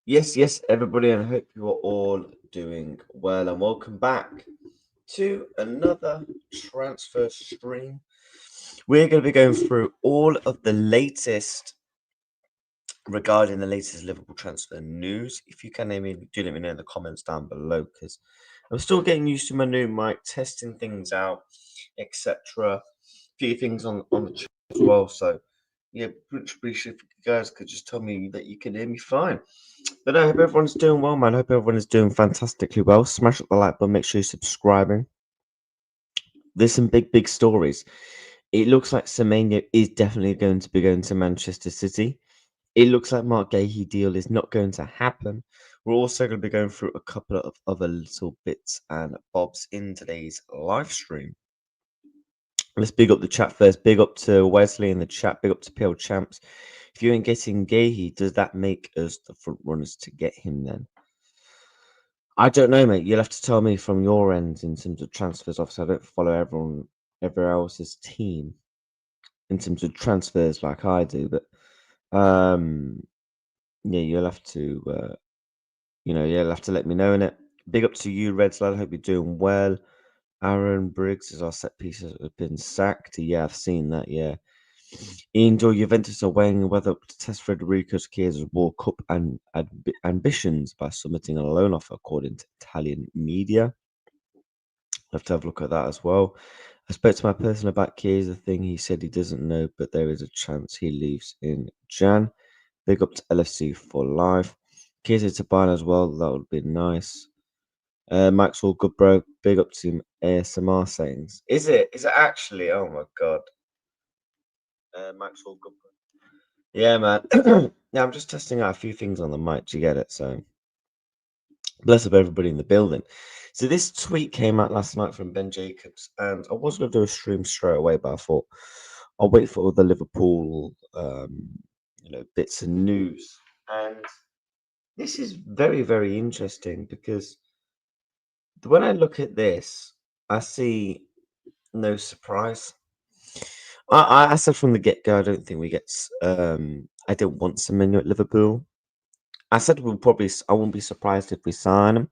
Yes, everybody, and I hope you are all doing well. And welcome back to another transfer stream. We're going to be going through all of the latest regarding the latest Liverpool transfer news. If you can, do let me know in the comments down below because I'm still getting used to my new mic, testing things out, etc. A few things on the chat as well. So, yeah, much appreciate if you guys could just tell me that you can hear me fine. But I hope everyone's doing well, man. I hope everyone is doing fantastically well. Smash up the like button. Make sure you're subscribing. There's some big stories. It looks like Semenyo is definitely going to be going to Manchester City. It looks like Marc Guehi deal is not going to happen. We're also going to be going through a couple of other little bits and bobs in today's live stream. Let's big up the chat first. Big up to Wesley in the chat. Big up to PL Champs. If you ain't getting Guehi, does that make us the front runners to get him then? I don't know, mate. You'll have to tell me from your end in terms of transfers. Obviously, I don't follow everyone else's team in terms of transfers like I do. But yeah, you'll have to, you'll have to let me know in it. Big up to you, Reds lad. I hope you're doing well. Aaron Briggs is our set piece has been sacked. Yeah, I've seen that. Yeah. Indoor Juventus are weighing whether to test Federico Chiesa's World Cup and ambitions by submitting a loan offer, according to Italian media. I'll have to have a look at that as well. I spoke to my person about Chiesa thing. He said he doesn't know, but there is a chance he leaves in Jan. Big up to LFC for life. Chiesa to Bayern as well. That would be nice. Maxwell good bro. Big up to ASMR sayings. Is it? Is it actually? Oh my god. Maxwell good bro. Yeah, man. Yeah, I'm just testing out a few things on the mic. Do you get it? So bless up everybody in the building. So this tweet came out last night from Ben Jacobs, and I was going to do a stream straight away, but I thought I'll wait for all the Liverpool, bits and news. And this is very interesting because when I look at this, I see no surprise. I said from the get go, I don't think we get. I don't want Semenyo at Liverpool. I said I won't be surprised if we sign him.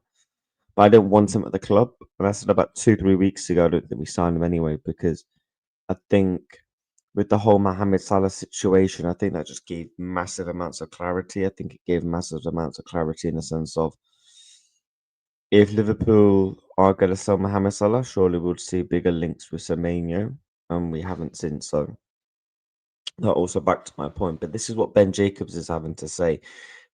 But I don't want him at the club. And I said about 2, 3 weeks ago, I don't think we signed him anyway because I think with the whole Mohamed Salah situation, I think that just gave massive amounts of clarity. I think it gave massive amounts of clarity in the sense of if Liverpool are going to sell Mohamed Salah, surely we'll see bigger links with Semenyo, and we haven't seen so. That also back to my point, but this is what Ben Jacobs is having to say.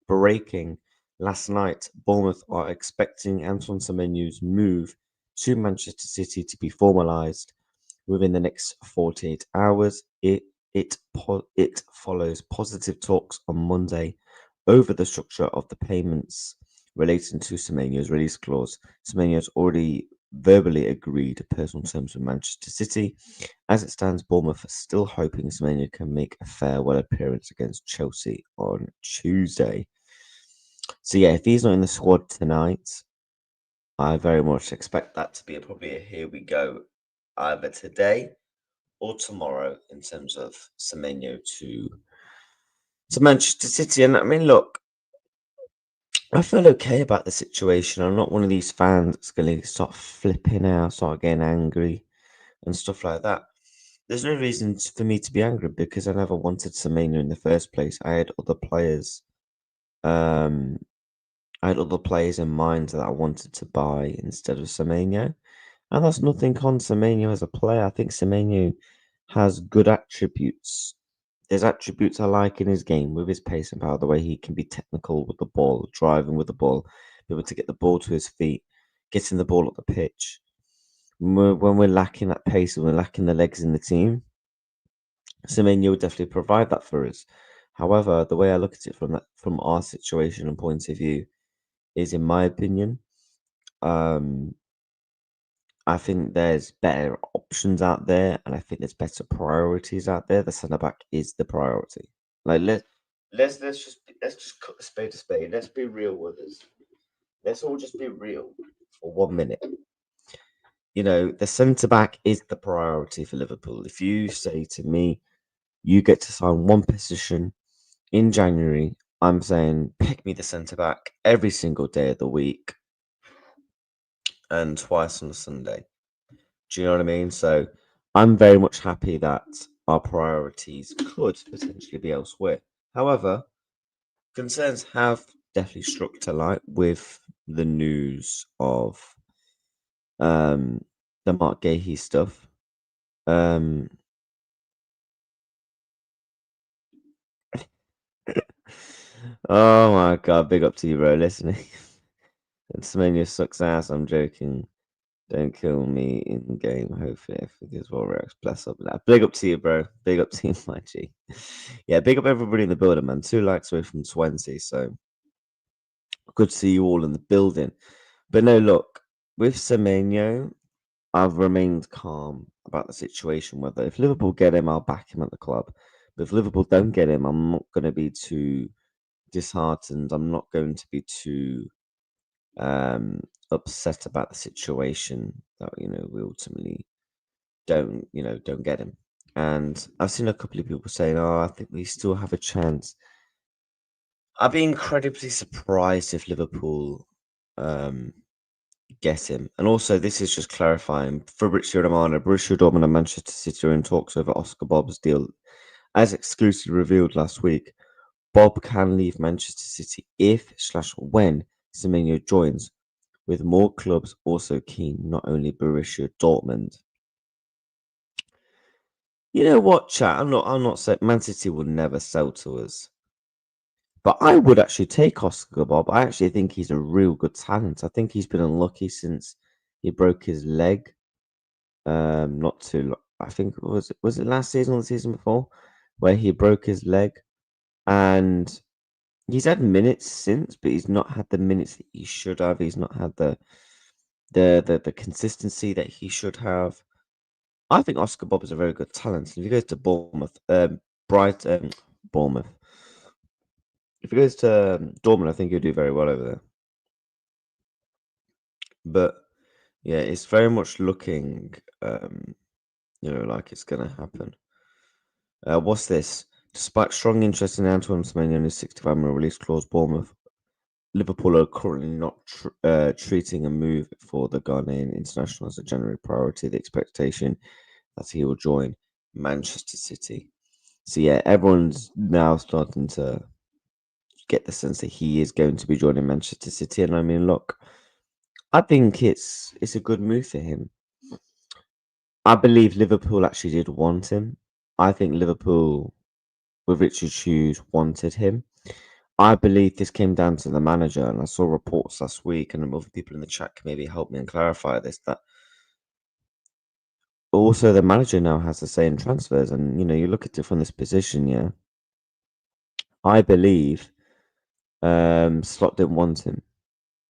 Breaking last night, Bournemouth are expecting Antoine Semenyo's move to Manchester City to be formalised within the next 48 hours. It follows positive talks on Monday over the structure of the payments relating to Semenyo's release clause. Semenyo has already verbally agreed personal terms with Manchester City. As it stands, Bournemouth are still hoping Semenyo can make a farewell appearance against Chelsea on Tuesday. So yeah, if he's not in the squad tonight, I very much expect that to be probably a here we go either today or tomorrow in terms of Semenyo to Manchester City. And I mean, look, I feel okay about the situation. I'm not one of these fans that's going to start flipping out, start getting angry and stuff like that. There's no reason for me to be angry because I never wanted Semenyo in the first place. I had other players. I had other players in mind that I wanted to buy instead of Semenyo. And that's nothing on Semenyo as a player. I think Semenyo has good attributes. There's attributes I like in his game with his pace and power, the way he can be technical with the ball, driving with the ball, be able to get the ball to his feet, getting the ball up the pitch. When we're lacking that pace and we're lacking the legs in the team, Semenyo will definitely provide that for us. However, the way I look at it from our situation and point of view is, in my opinion, um, I think there's better options out there, and I think there's better priorities out there. The centre back is the priority. Like let's just cut the spade a spade. Let's be real with us. Let's all just be real for 1 minute. The centre back is the priority for Liverpool. If you say to me, you get to sign one position in January I'm saying pick me the centre back every single day of the week and twice on a Sunday. Do you know what I mean? So I'm very much happy that our priorities could potentially be elsewhere. However, concerns have definitely struck to light with the news of um, the Marc Guehi stuff. Um, oh my god, big up to you, bro, listening. Semenyo sucks ass. I'm joking. Don't kill me in game. Hopefully, if it gives Warriors bless up that. Big up to you, bro. Big up to you, my G. Yeah, big up everybody in the building, man. 2 likes away from 20. So good to see you all in the building. But no, look, with Semenyo, I've remained calm about the situation. Whether if Liverpool get him, I'll back him at the club. But if Liverpool don't get him, I'm not going to be too disheartened. I'm not going to be too upset about the situation that we ultimately don't get him. And I've seen a couple of people saying, "Oh, I think we still have a chance." I'd be incredibly surprised if Liverpool um, get him. And also, this is just clarifying: Fabrizio Romano, Borussia Dortmund, and Manchester City are in talks over Oscar Bob's deal. As exclusively revealed last week, Bob can leave Manchester City if/when Semenyo joins, with more clubs also keen, not only Borussia Dortmund. You know what, chat? I'm not saying Man City will never sell to us. But I would actually take Oscar Bob. I actually think he's a real good talent. I think he's been unlucky since he broke his leg. Not too long. I think was it last season or the season before, where he broke his leg, and he's had minutes since, but he's not had the minutes that he should have. He's not had the consistency that he should have. I think Oscar Bob is a very good talent. If he goes to Bournemouth, Bournemouth. If he goes to Dortmund, I think he'll do very well over there. But yeah, it's very much looking, like it's going to happen. What's this? Despite strong interest in Antoine Semenyo and his 65 million release clause, Bournemouth, Liverpool are currently not treating a move for the Ghanaian international as a January priority. The expectation that he will join Manchester City. So yeah, everyone's now starting to get the sense that he is going to be joining Manchester City. And I mean, look, I think it's a good move for him. I believe Liverpool actually did want him. I think Liverpool, with Richard Hughes, wanted him. I believe this came down to the manager, and I saw reports last week, and other people in the chat can maybe help me and clarify this, that also the manager now has a say in transfers. And, you look at it from this position, yeah. I believe Slot didn't want him.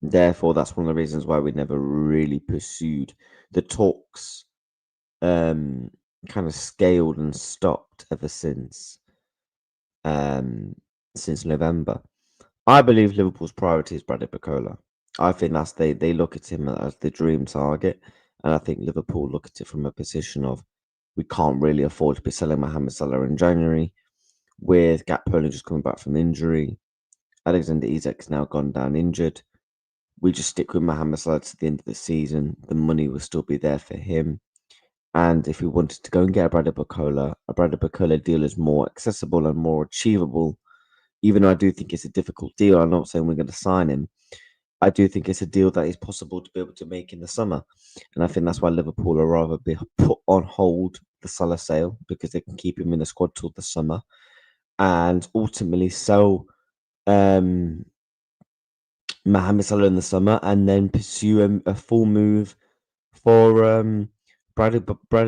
Therefore, that's one of the reasons why we never really pursued the talks. Kind of scaled and stopped ever since November. I believe Liverpool's priority is Bradley Barcola. I think that's they look at him as the dream target, and I think Liverpool look at it from a position of we can't really afford to be selling Mohamed Salah in January, with Gakpo just coming back from injury. Alexander Isak's now gone down injured. We just stick with Mohamed Salah to the end of the season. The money will still be there for him. And if we wanted to go and get a Bradley Barcola deal is more accessible and more achievable. Even though I do think it's a difficult deal, I'm not saying we're going to sign him. I do think it's a deal that is possible to be able to make in the summer. And I think that's why Liverpool will rather be put on hold the Salah sale, because they can keep him in the squad till the summer and ultimately sell Mohamed Salah in the summer and then pursue a full move for Bradley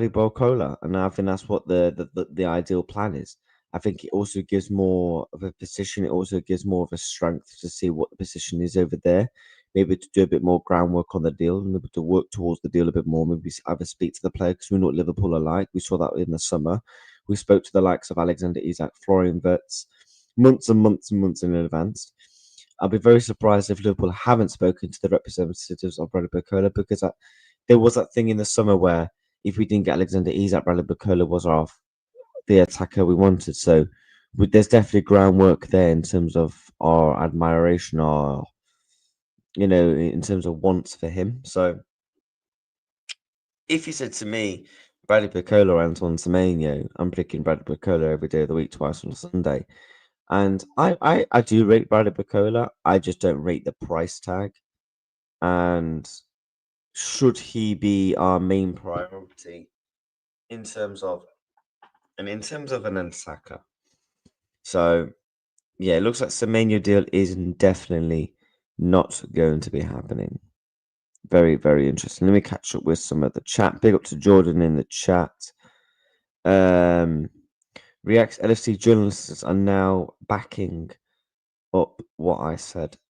Barcola. And I think that's what the ideal plan is. I think it also gives more of a position. It also gives more of a strength to see what the position is over there. Maybe to do a bit more groundwork on the deal, maybe to work towards the deal a bit more. Maybe either speak to the player, because we know what Liverpool are like. We saw that in the summer. We spoke to the likes of Alexander Isak, Florian Wirtz, months and months and months in advance. I'll be very surprised if Liverpool haven't spoken to the representatives of Bradley Barcola, because there was that thing in the summer where if we didn't get Alexander Isak, Bradley Barcola was the attacker we wanted. So there's definitely groundwork there in terms of our admiration, our in terms of wants for him. So if you said to me, Bradley Piccolo or Antoine Semenyo, I'm picking Bradley Piccolo every day of the week, twice on a Sunday. And I do rate Bradley Piccolo. I just don't rate the price tag. And should he be our main priority in terms of an Nsaka? So yeah, it looks like Semenyo deal is definitely not going to be happening. Very, very interesting. Let me catch up with some of the chat. Big up to Jordan in the chat. Reacts LFC journalists are now backing up what I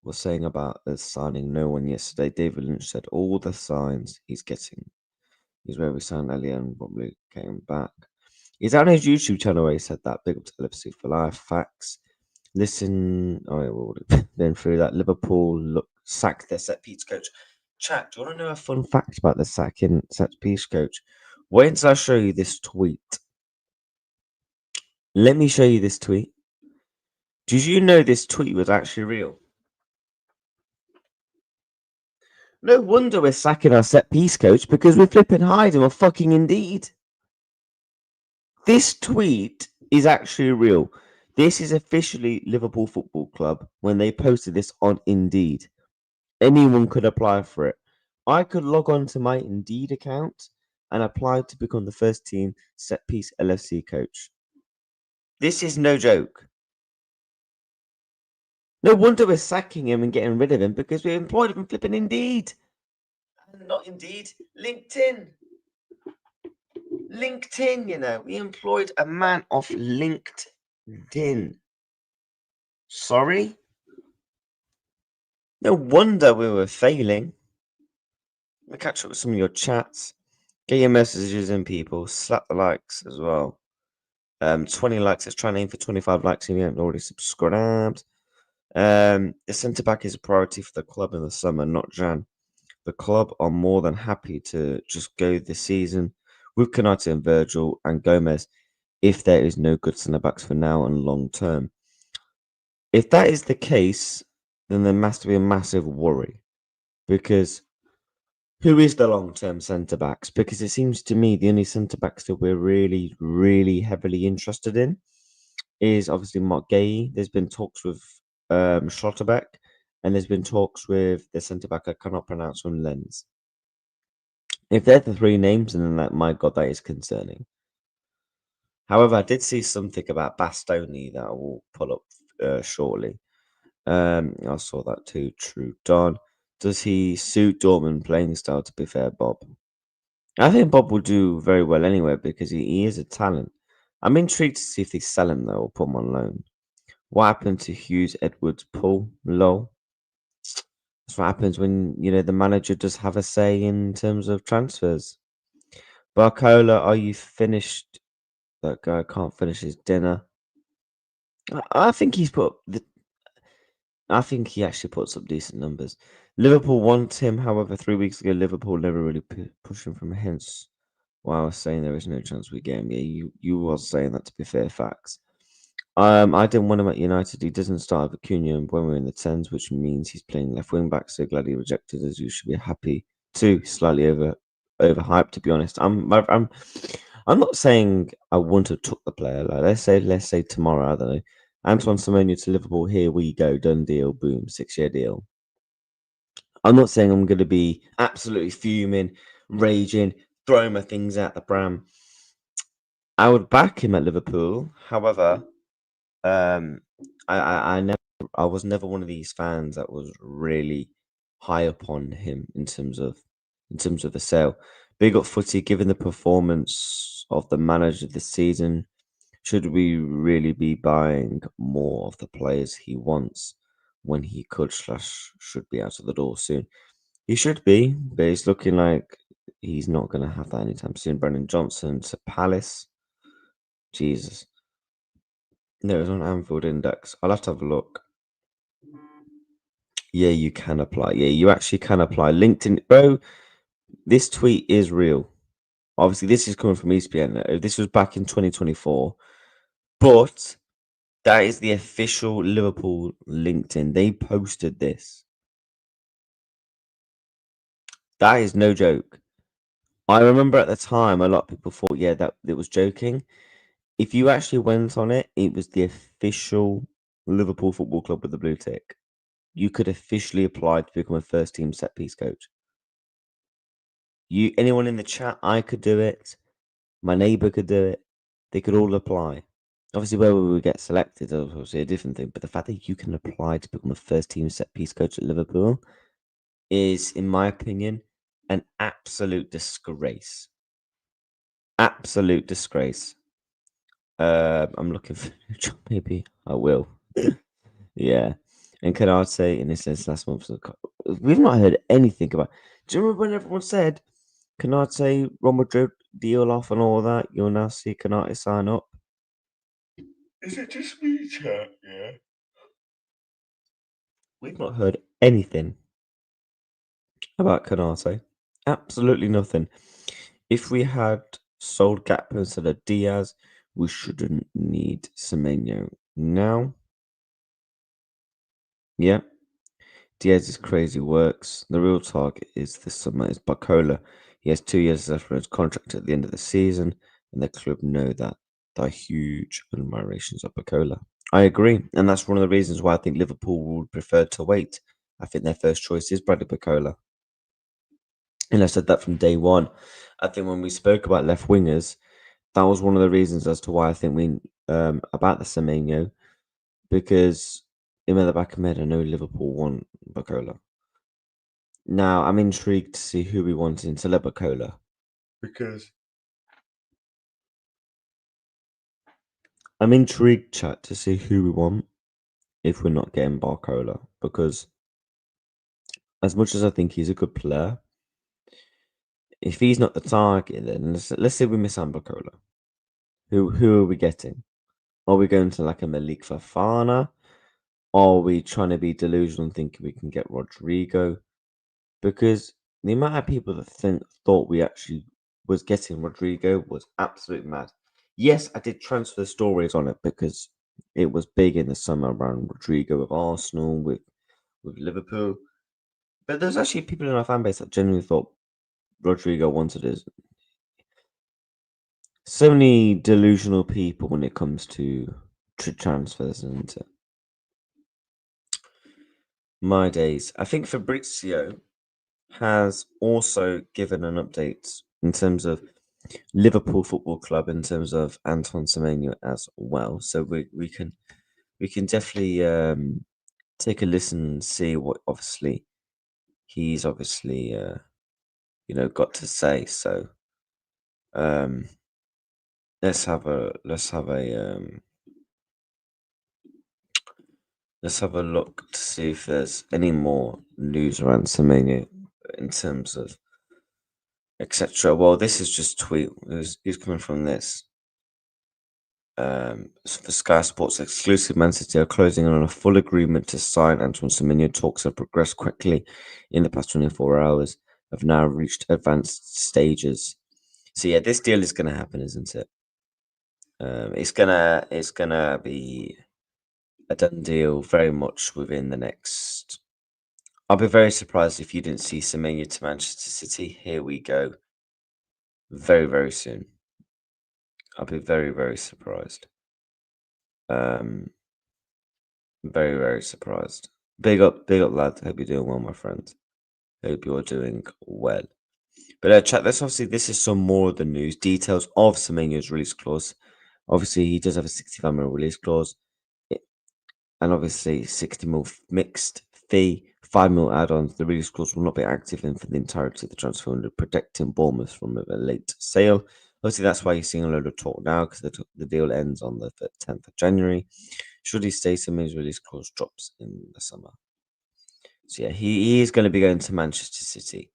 was saying about the signing no one yesterday. David Lynch said all the signs he's getting. He's where we signed earlier and probably came back. He's on his YouTube channel where he said that. Big up to LFC for life. Facts. Listen, we've been through that. Liverpool sacked their set piece coach. Chat, do you want to know a fun fact about the sacking set piece coach? Wait until I show you this tweet. Let me show you this tweet. Did you know this tweet was actually real? No wonder we're sacking our set piece coach because we're flipping hiding on fucking Indeed. This tweet is actually real. This is officially Liverpool Football Club when they posted this on Indeed. Anyone could apply for it. I could log on to my Indeed account and apply to become the first team set piece LFC coach. This is no joke. No wonder we're sacking him and getting rid of him because we employed him from flipping Indeed. Not Indeed, LinkedIn. LinkedIn, we employed a man off LinkedIn. Sorry? No wonder we were failing. Let me catch up with some of your chats. Get your messages in, people. Slap the likes as well. 20 likes. Let's try and aim for 25 likes if you haven't already subscribed. The centre back is a priority for the club in the summer, not Jan. The club are more than happy to just go this season with Konate and Virgil and Gomez if there is no good centre backs for now and long term. If that is the case, then there must be a massive worry because who is the long term centre backs? Because it seems to me the only centre backs that we're really, really heavily interested in is obviously Marc Guehi. There's been talks with Schlotterbeck, and there's been talks with the centre back I cannot pronounce on Lens. If they're the three names, then my God, that is concerning. However, I did see something about Bastoni that I will pull up shortly. I saw that too. True. Don, does he suit Dortmund playing style? To be fair, Bob, I think Bob will do very well anyway because he is a talent. I'm intrigued to see if they sell him though or put him on loan. What happened to Hughes Edwards Paul? Lol. That's what happens when the manager does have a say in terms of transfers. Barcola, are you finished? That guy can't finish his dinner. I think he's put I think he actually puts up decent numbers. Liverpool want him, however, 3 weeks ago Liverpool never really pushed him from hence. While I was saying there is no chance we get him. Yeah, you was saying that to be fair facts. I didn't want him at United. He doesn't start with Acuna when we're in the tens, which means he's playing left wing back. So glad he rejected us. You should be happy too. Slightly overhyped, to be honest. I'm not saying I wouldn't have took the player. Like let's say tomorrow. I don't know. Antoine Semenyo to Liverpool. Here we go. Done deal. Boom. 6-year deal. I'm not saying I'm going to be absolutely fuming, raging, throwing my things at the pram. I would back him at Liverpool. However, I was never one of these fans that was really high upon him in terms of the sale. Big up footy, given the performance of the manager this season, should we really be buying more of the players he wants when he should be out of the door soon? He should be, but it's looking like he's not going to have that anytime soon. Brendan Johnson to Palace. Jesus. No, it was on Anfield Index. I'll have to have a look. Yeah, you can apply. Yeah, you actually can apply. LinkedIn, bro, this tweet is real. Obviously, this is coming from ESPN. This was back in 2024. But That is the official Liverpool LinkedIn. They posted this. That is no joke. I remember at the time a lot of people thought, yeah, that it was joking. If you actually went on it, it was the official Liverpool Football Club with the blue tick. You could officially apply to become a first team set piece coach. Anyone in the chat, I could do it. My neighbor could do it. They could all apply. Obviously, where we would get selected is obviously a different thing. But the fact that you can apply to become a first team set piece coach at Liverpool is, in my opinion, an absolute disgrace. Absolute disgrace. I'm looking for a job. Maybe I will. Yeah. And can I say, in this sense, last month, we've not heard anything about. Do you remember when everyone said, "Can I say Real Madrid deal off and all that? You'll now see Canate sign up." Is it just me, chat? Yeah. We've not heard anything about Canate. Absolutely nothing. If we had sold Gakpo instead of Diaz, we shouldn't need Semenyo now. Yeah. Diaz's crazy works. The real target is this summer is Barcola. He has 2 years left on his contract at the end of the season, and the club know that. There are huge admirations of Barcola. I agree, and that's one of the reasons why I think Liverpool would prefer to wait. I think their first choice is Bradley Barcola. And I said that from day one. I think when we spoke about left wingers, that was one of the reasons as to why I think we about the Semenyo, because in the back of my head, I know Liverpool want Barcola. Now I'm intrigued to see who we want in Barcola, because I'm intrigued, chat, to see who we want if we're not getting Barcola, because as much as I think he's a good player, if he's not the target, then let's say we miss out on Barcola. Who are we getting? Are we going to like a Malik Fafana? Are we trying to be delusional and thinking we can get Rodrigo? Because the amount of people that thought we actually was getting Rodrigo was absolutely mad. Yes, I did transfer stories on it because it was big in the summer around Rodrigo with Arsenal, with Liverpool. But there's actually people in our fan base that genuinely thought Rodrigo wanted his. So many delusional people when it comes to transfers, and my days. I think Fabrizio has also given an update in terms of Liverpool Football Club, in terms of Anton Semenyo as well. So we can definitely take a listen and see what he's got to say. So um, let's have a look to see if there's any more news around Semenyo in terms of etc. Well, this is just tweet. Who's coming from this? For Sky Sports exclusive, Man City are closing in on a full agreement to sign Antoine Semenyo. Talks have progressed quickly in the past 24 hours, have now reached advanced stages. So yeah, this deal is going to happen, isn't it? It's gonna be a done deal very much within the next. I'll be very surprised if you didn't see Semenyo to Manchester City. Here we go. Very, very soon. I'll be very, very surprised. Um, Very, very surprised. Big up, lad. Hope you're doing well, my friend. Hope you're doing well. But chat. This is some more of the news. Details of Semenyo's release clause. Obviously, he does have a 65 mil release clause, and obviously 60 mil mixed fee, 5 mil add-ons. The release clause will not be active in for the entirety of the transfer window, protecting Bournemouth from a late sale. Obviously, that's why you're seeing a load of talk now, because the deal ends on the 10th of January. Should he stay, Semenyo's release clause drops in the summer. So yeah, he is going to be going to Manchester City,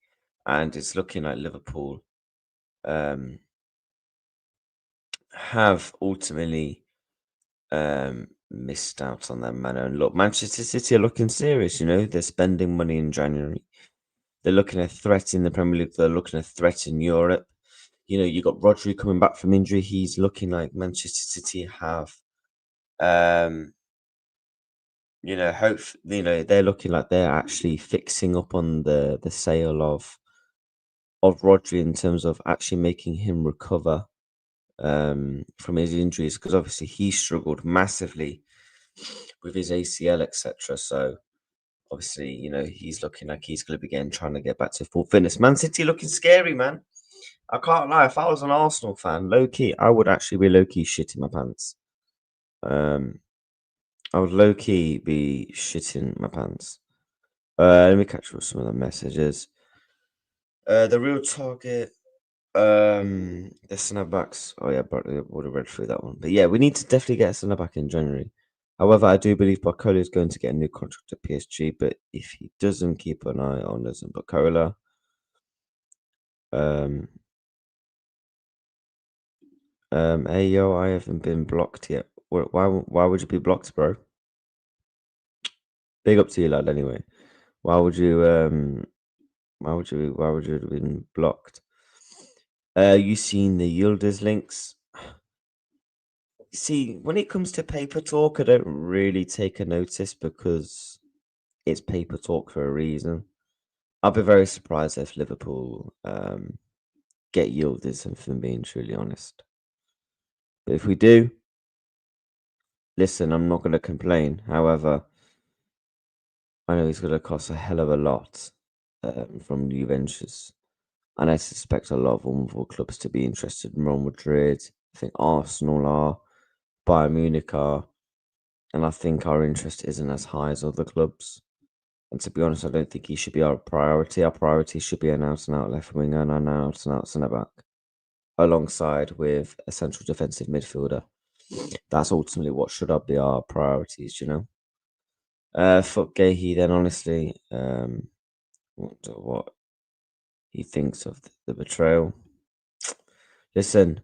and it's looking like Liverpool have ultimately missed out on that manner. And look, Manchester City are looking serious. They're spending money in January. They're looking at threat in the Premier League. They're looking at threat in Europe. You got Rodri coming back from injury. He's looking like Manchester City have Um, they're looking like they're actually fixing up on the sale of Rodri in terms of actually making him recover from his injuries because obviously he struggled massively with his ACL, etc. So obviously, he's looking like he's going to be again trying to get back to full fitness. Man City looking scary, man. I can't lie. If I was an Arsenal fan, low key, I would actually be low key shitting my pants. Um, I would low key be shitting my pants. Let me catch up with some of the messages. The real target. The centre backs. Oh yeah, but I would have read through that one. But yeah, we need to definitely get a centre back in January. However, I do believe Barcola is going to get a new contract at PSG. But if he doesn't, keep an eye on us and Barcola. Um, hey yo, I haven't been blocked yet. Why would you be blocked, bro? Big up to you, lad. Anyway, why would you why would you have been blocked? You seen the Yildiz links? See, when it comes to paper talk, I don't really take a notice because it's paper talk for a reason. I'll be very surprised if Liverpool get Yildiz, if I'm being truly honest. But if we do, listen, I'm not going to complain. However, I know he's going to cost a hell of a lot from Juventus. And I suspect a lot of vulnerable clubs to be interested in Real Madrid. I think Arsenal are, Bayern Munich are, and I think our interest isn't as high as other clubs. And to be honest, I don't think he should be our priority. Our priority should be an out and out left winger and an out and out centre back, alongside with a central defensive midfielder. That's ultimately what should be our priorities, Fuck Guehi, then honestly, what he thinks of the betrayal. Listen,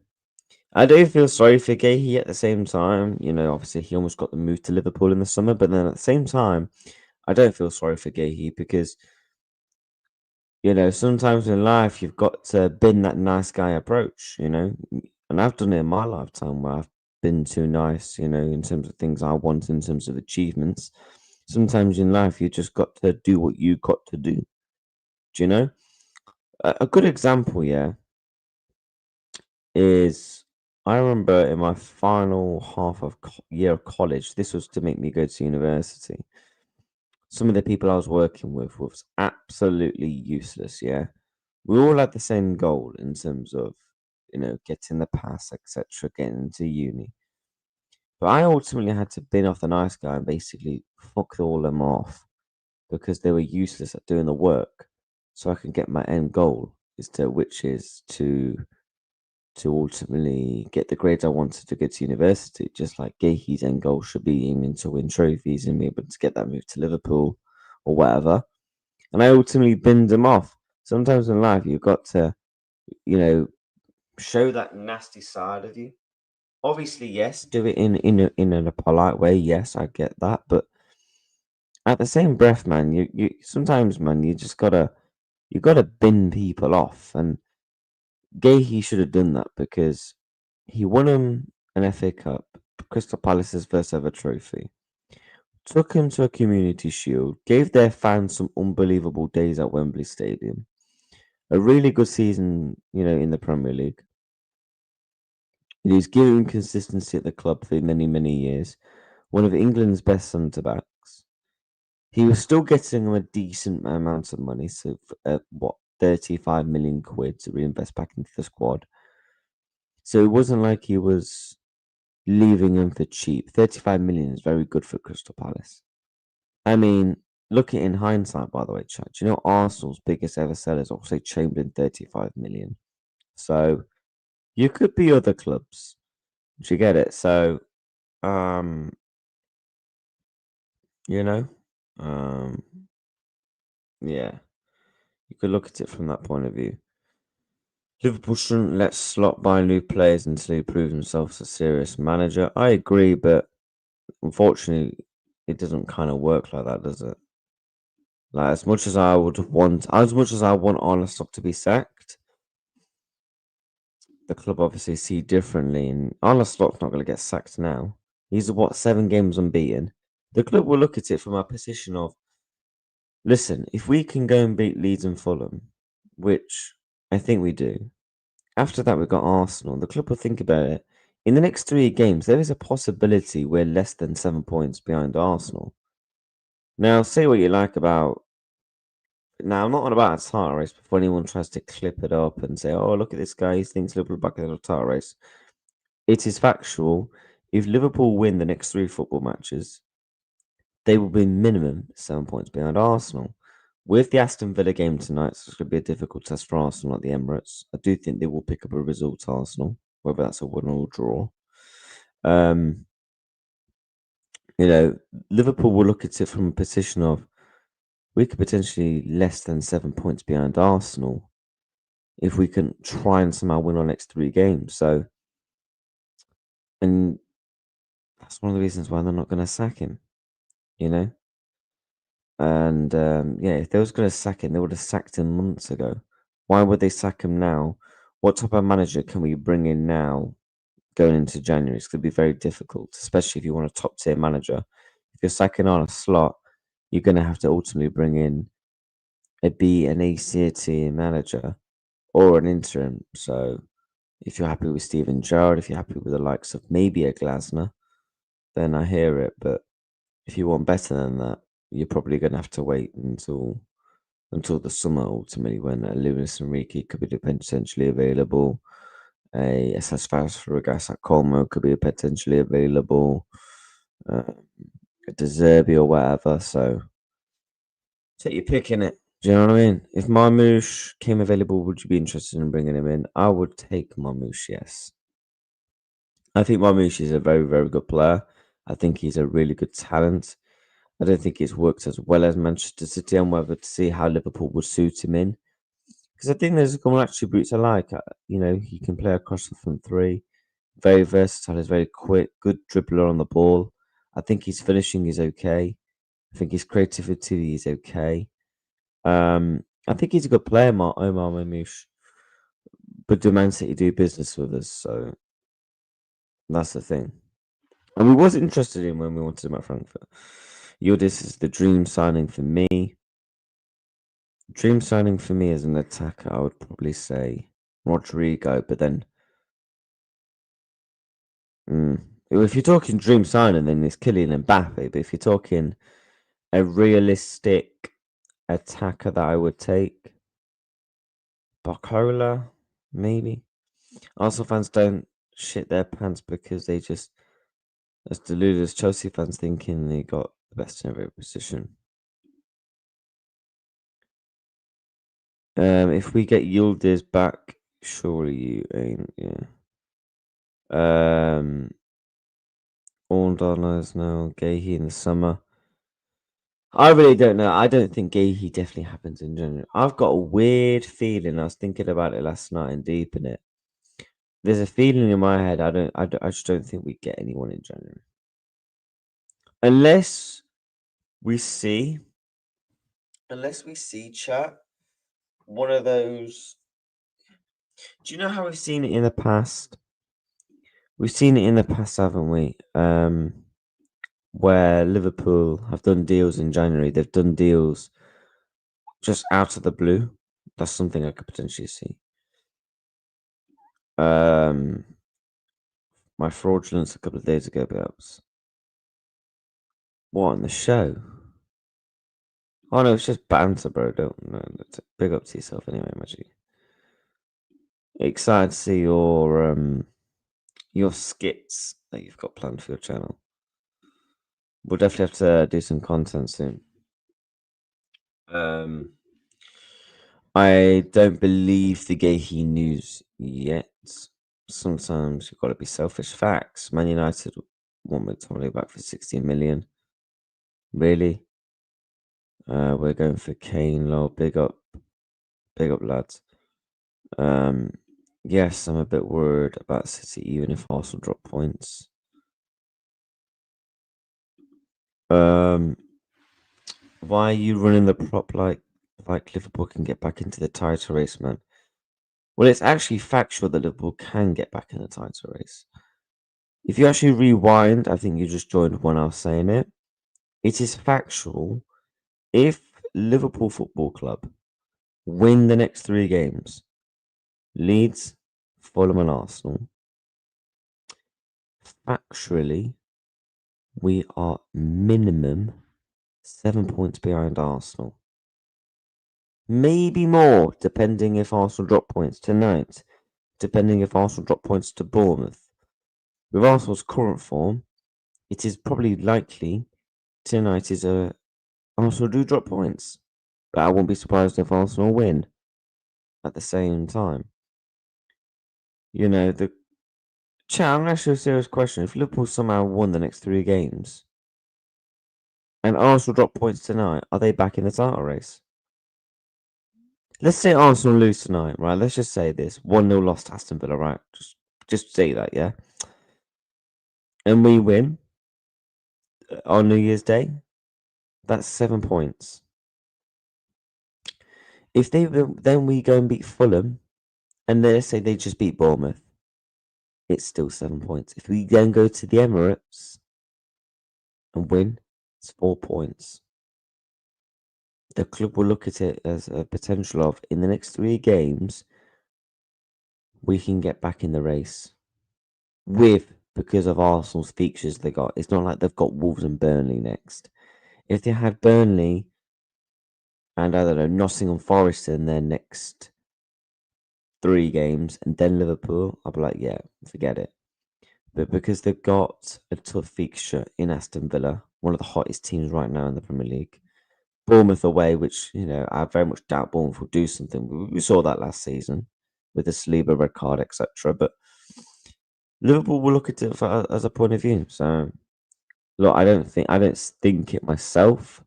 I do feel sorry for Guehi at the same time. Obviously he almost got the move to Liverpool in the summer, but then at the same time, I don't feel sorry for Guehi because sometimes in life you've got to bin that nice guy approach, and I've done it in my lifetime where I've been too nice, in terms of things I want, in terms of achievements. Sometimes in life you just got to do what you got to do. Do you know? A good example, yeah, is I remember in my final half of year of college, this was to make me go to university. Some of the people I was working with was absolutely useless, yeah. We all had the same goal in terms of, getting the pass, etc., getting into uni. But I ultimately had to bin off the nice guy and basically fuck all them off because they were useless at doing the work. So I can get my end goal, which is to ultimately get the grades I wanted to get to university. Just like Gehi's end goal should be aiming to win trophies and be able to get that move to Liverpool or whatever. And I ultimately binned him off. Sometimes in life, you've got to, you know, show that nasty side of you. Obviously, yes, do it in a polite way. Yes, I get that, but at the same breath, man, you sometimes, man, you gotta bin people off. And Gahey should have done that because he won him an FA Cup, Crystal Palace's first ever trophy. Took him to a community shield, gave their fans some unbelievable days at Wembley Stadium. A really good season, in the Premier League. He's given consistency at the club for many, many years. One of England's best centre backs. He was still getting a decent amount of money, so 35 million quid to reinvest back into the squad. So it wasn't like he was leaving him for cheap. 35 million is very good for Crystal Palace. I mean, look at it in hindsight, by the way, Chad. Do you know Arsenal's biggest ever sellers also Chamberlain 35 million? So you could be other clubs. Do you get it? So, um, you know, um, yeah, you could look at it from that point of view. Liverpool shouldn't let Slot buy new players until he proves himself as a serious manager. I agree, but unfortunately, it doesn't kind of work like that, does it? Like as much as I want Arne Slot to be sacked, the club obviously see differently, and Arne Slot's not going to get sacked now. He's 7 games unbeaten. The club will look at it from a position of, listen, if we can go and beat Leeds and Fulham, which I think we do, after that we've got Arsenal. The club will think about it. In the next 3 games, there is a possibility we're less than 7 points behind Arsenal. Now, say what you like about. Now, I'm not on about a title race before anyone tries to clip it up and say, oh, look at this guy, he thinks Liverpool are back in the title race. It is factual. If Liverpool win the next 3 football matches, they will be minimum 7 points behind Arsenal. With the Aston Villa game tonight, it's going to be a difficult test for Arsenal at the Emirates. I do think they will pick up a result, Arsenal, whether that's a win or a draw. Liverpool will look at it from a position of, we could potentially less than 7 points behind Arsenal if we can try and somehow win our next 3 games. So, and that's one of the reasons why they're not going to sack him, And if they was going to sack him, they would have sacked him months ago. Why would they sack him now? What type of manager can we bring in now going into January? It's going to be very difficult, especially if you want a top tier manager. If you're sacking on a slot, you're going to have to ultimately bring in an A tier manager or an interim. So if you're happy with Steven Gerrard, if you're happy with the likes of maybe a Glasner, then I hear it. But if you want better than that, you're probably going to have to wait until the summer, ultimately, when Luis Enrique could be potentially available. A Cesfaz Fabregas at Como could be potentially available. A De Zerbi or whatever. So take your pick in it. Do you know what I mean? If Marmoush came available, would you be interested in bringing him in? I would take Marmoush, yes. I think Marmoush is a very, very good player. I think he's a really good talent. I don't think he's worked as well as Manchester City, and whether to see how Liverpool would suit him in. Because I think there's a couple of attributes I like. He can play across the front 3. Very versatile. He's very quick. Good dribbler on the ball. I think his finishing is okay. I think his creativity is okay. I think he's a good player, Omar Mamouche. But do Man City do business with us? So that's the thing. And we was interested in when we wanted him at Frankfurt. Yildiz is the dream signing for me. Dream signing for me as an attacker, I would probably say Rodrigo, but then if you're talking dream signing, then it's Kylian Mbappe. But if you're talking a realistic attacker that I would take, Barcola, maybe. Arsenal fans don't shit their pants because they just, as deluded as Chelsea fans, thinking they got the best in every position. If we get Yildiz back, surely you ain't, yeah. Orndollars now, Guehi in the summer. I really don't know. I don't think Guehi definitely happens in January. I've got a weird feeling. I was thinking about it last night and deep in it. There's a feeling in my head. I just don't think we get anyone in January, unless we see chat one of those. Do you know how we've seen it in the past? We've seen it in the past, haven't we? Where Liverpool have done deals in January. They've done deals just out of the blue. That's something I could potentially see. My fraudulence a couple of days ago, perhaps. What, on the show? Oh no, it's just banter, bro. Don't know. Big up to yourself anyway, Magic. Excited to see your skits that you've got planned for your channel. We'll definitely have to do some content soon. I don't believe the Guehi news yet. Sometimes you've got to be selfish. Facts. Man United want McTominay back for 16 million. Really? We're going for Kane. Lol. Big up, lads. Yes, I'm a bit worried about City, even if Arsenal drop points. Why are you running the prop like Liverpool can get back into the title race, man? Well, it's actually factual that Liverpool can get back in the title race. If you actually rewind, I think you just joined when I was saying it. It is factual. If Liverpool Football Club win the next 3 games, Leeds, Fulham, and Arsenal, factually, we are minimum 7 points behind Arsenal. Maybe more, depending if Arsenal drop points tonight, depending if Arsenal drop points to Bournemouth. With Arsenal's current form, it is probably likely tonight is a Arsenal do drop points, but I won't be surprised if Arsenal win at the same time. You know, the chat, I'm going to ask you a serious question. If Liverpool somehow won the next 3 games and Arsenal drop points tonight, are they back in the title race? Let's say Arsenal lose tonight, right? Let's just say this 1-0 lost to Aston Villa, right? Just say that, yeah? And we win on New Year's Day, that's 7 points. If they then we go and beat Fulham, and let's say they just beat Bournemouth, it's still 7 points. If we then go to the Emirates and win, it's 4 points. The club will look at it as a potential of in the next 3 games, we can get back in the race because of Arsenal's features they got. It's not like they've got Wolves and Burnley next. If they had Burnley and I don't know Nottingham Forest in their next 3 games and then Liverpool, I'll be like, yeah, forget it. But because they've got a tough fixture in Aston Villa, one of the hottest teams right now in the Premier League, Bournemouth away, which I very much doubt Bournemouth will do something. We saw that last season with the Saliba red card, etc. But Liverpool will look at it as a point of view. So look, I don't think it myself.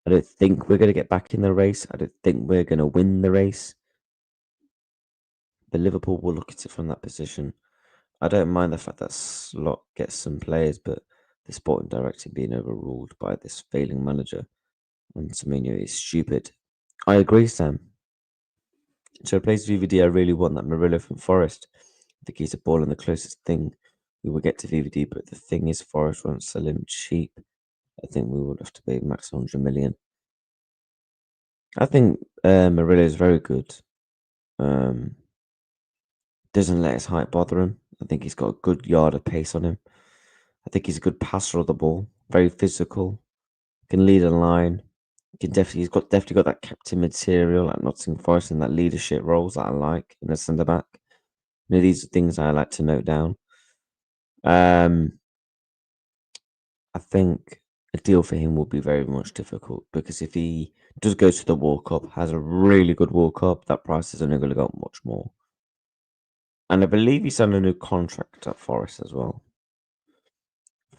I don't think we're going to get back in the race. I don't think we're going to win the race. But Liverpool will look at it from that position. I don't mind the fact that Slot gets some players, but the sporting director being overruled by this failing manager and Semenyo is stupid. I agree, Sam. To replace VVD, I really want that Murillo from Forest. I think he's a ball and the closest thing we will get to VVD, but the thing is, Forest won't sell him cheap. I think we would have to pay max 100 million. I think Murillo is very good. Doesn't let his height bother him. I think he's got a good yard of pace on him. I think he's a good passer of the ball. Very physical. Can lead a line. He's definitely got that captain material at Nottingham Forest and that leadership roles that I like in a centre back. These are things I like to note down. I think a deal for him will be very much difficult because if he does go to the World Cup, has a really good World Cup, that price is only going to go up much more. And I believe he signed a new contract at Forest as well.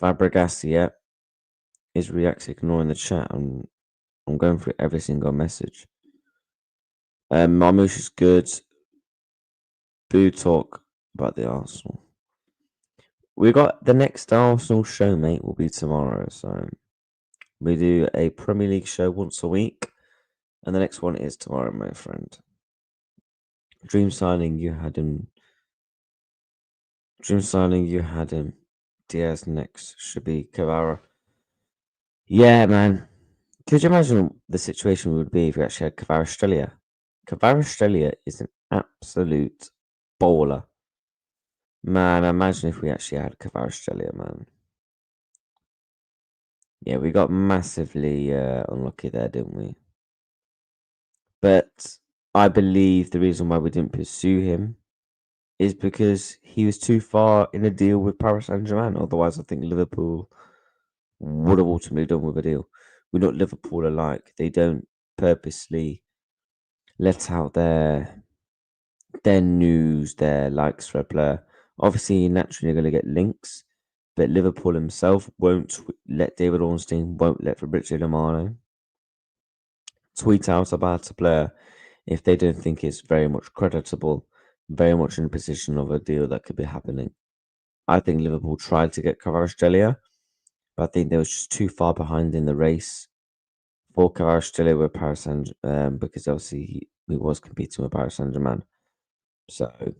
Fabregas, yeah, is reacting, ignoring the chat. I'm going through every single message. Marmouche is good. Boo talk about the Arsenal. We got the next Arsenal show, mate, will be tomorrow. So we do a Premier League show once a week. And the next one is tomorrow, my friend. Dream signing, you had him. Diaz next should be Cavara. Yeah, man. Could you imagine the situation would be if we actually had Kvaratskhelia? Kvaratskhelia is an absolute bowler. Man, imagine if we actually had Kvaratskhelia, man. Yeah, we got massively unlucky there, didn't we? But I believe the reason why we didn't pursue him is because he was too far in a deal with Paris Saint-Germain. Otherwise, I think Liverpool would have ultimately done with a deal. We're not Liverpool alike. They don't purposely let out their news, their likes for a player. Obviously, naturally, you're going to get links, but Liverpool himself won't let David Ornstein, won't let Fabrizio Romano tweet out about a player if they don't think it's very much creditable, very much in a position of a deal that could be happening. I think Liverpool tried to get Kvaratskhelia, but I think they was just too far behind in the race for Kvaratskhelia with Paris Saint, because obviously he was competing with Paris Saint-Germain. So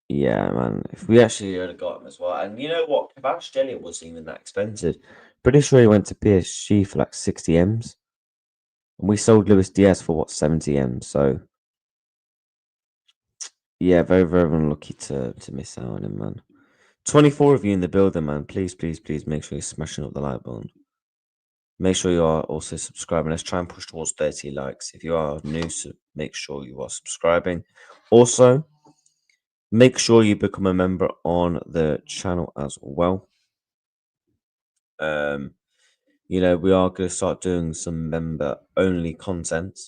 Yeah, man. If we actually had got him as well, and you know what, Kvaratskhelia wasn't even that expensive. Pretty sure he went to PSG for like 60 m's, and we sold Luis Diaz for what 70 m's. So yeah, very very unlucky to miss out on him, man. 24 of you in the building, man. Please, please, please make sure you're smashing up the like button. Make sure you are also subscribing. Let's try and push towards 30 likes. If you are new, so make sure you are subscribing. Also, make sure you become a member on the channel as well. You know, we are going to start doing some member only content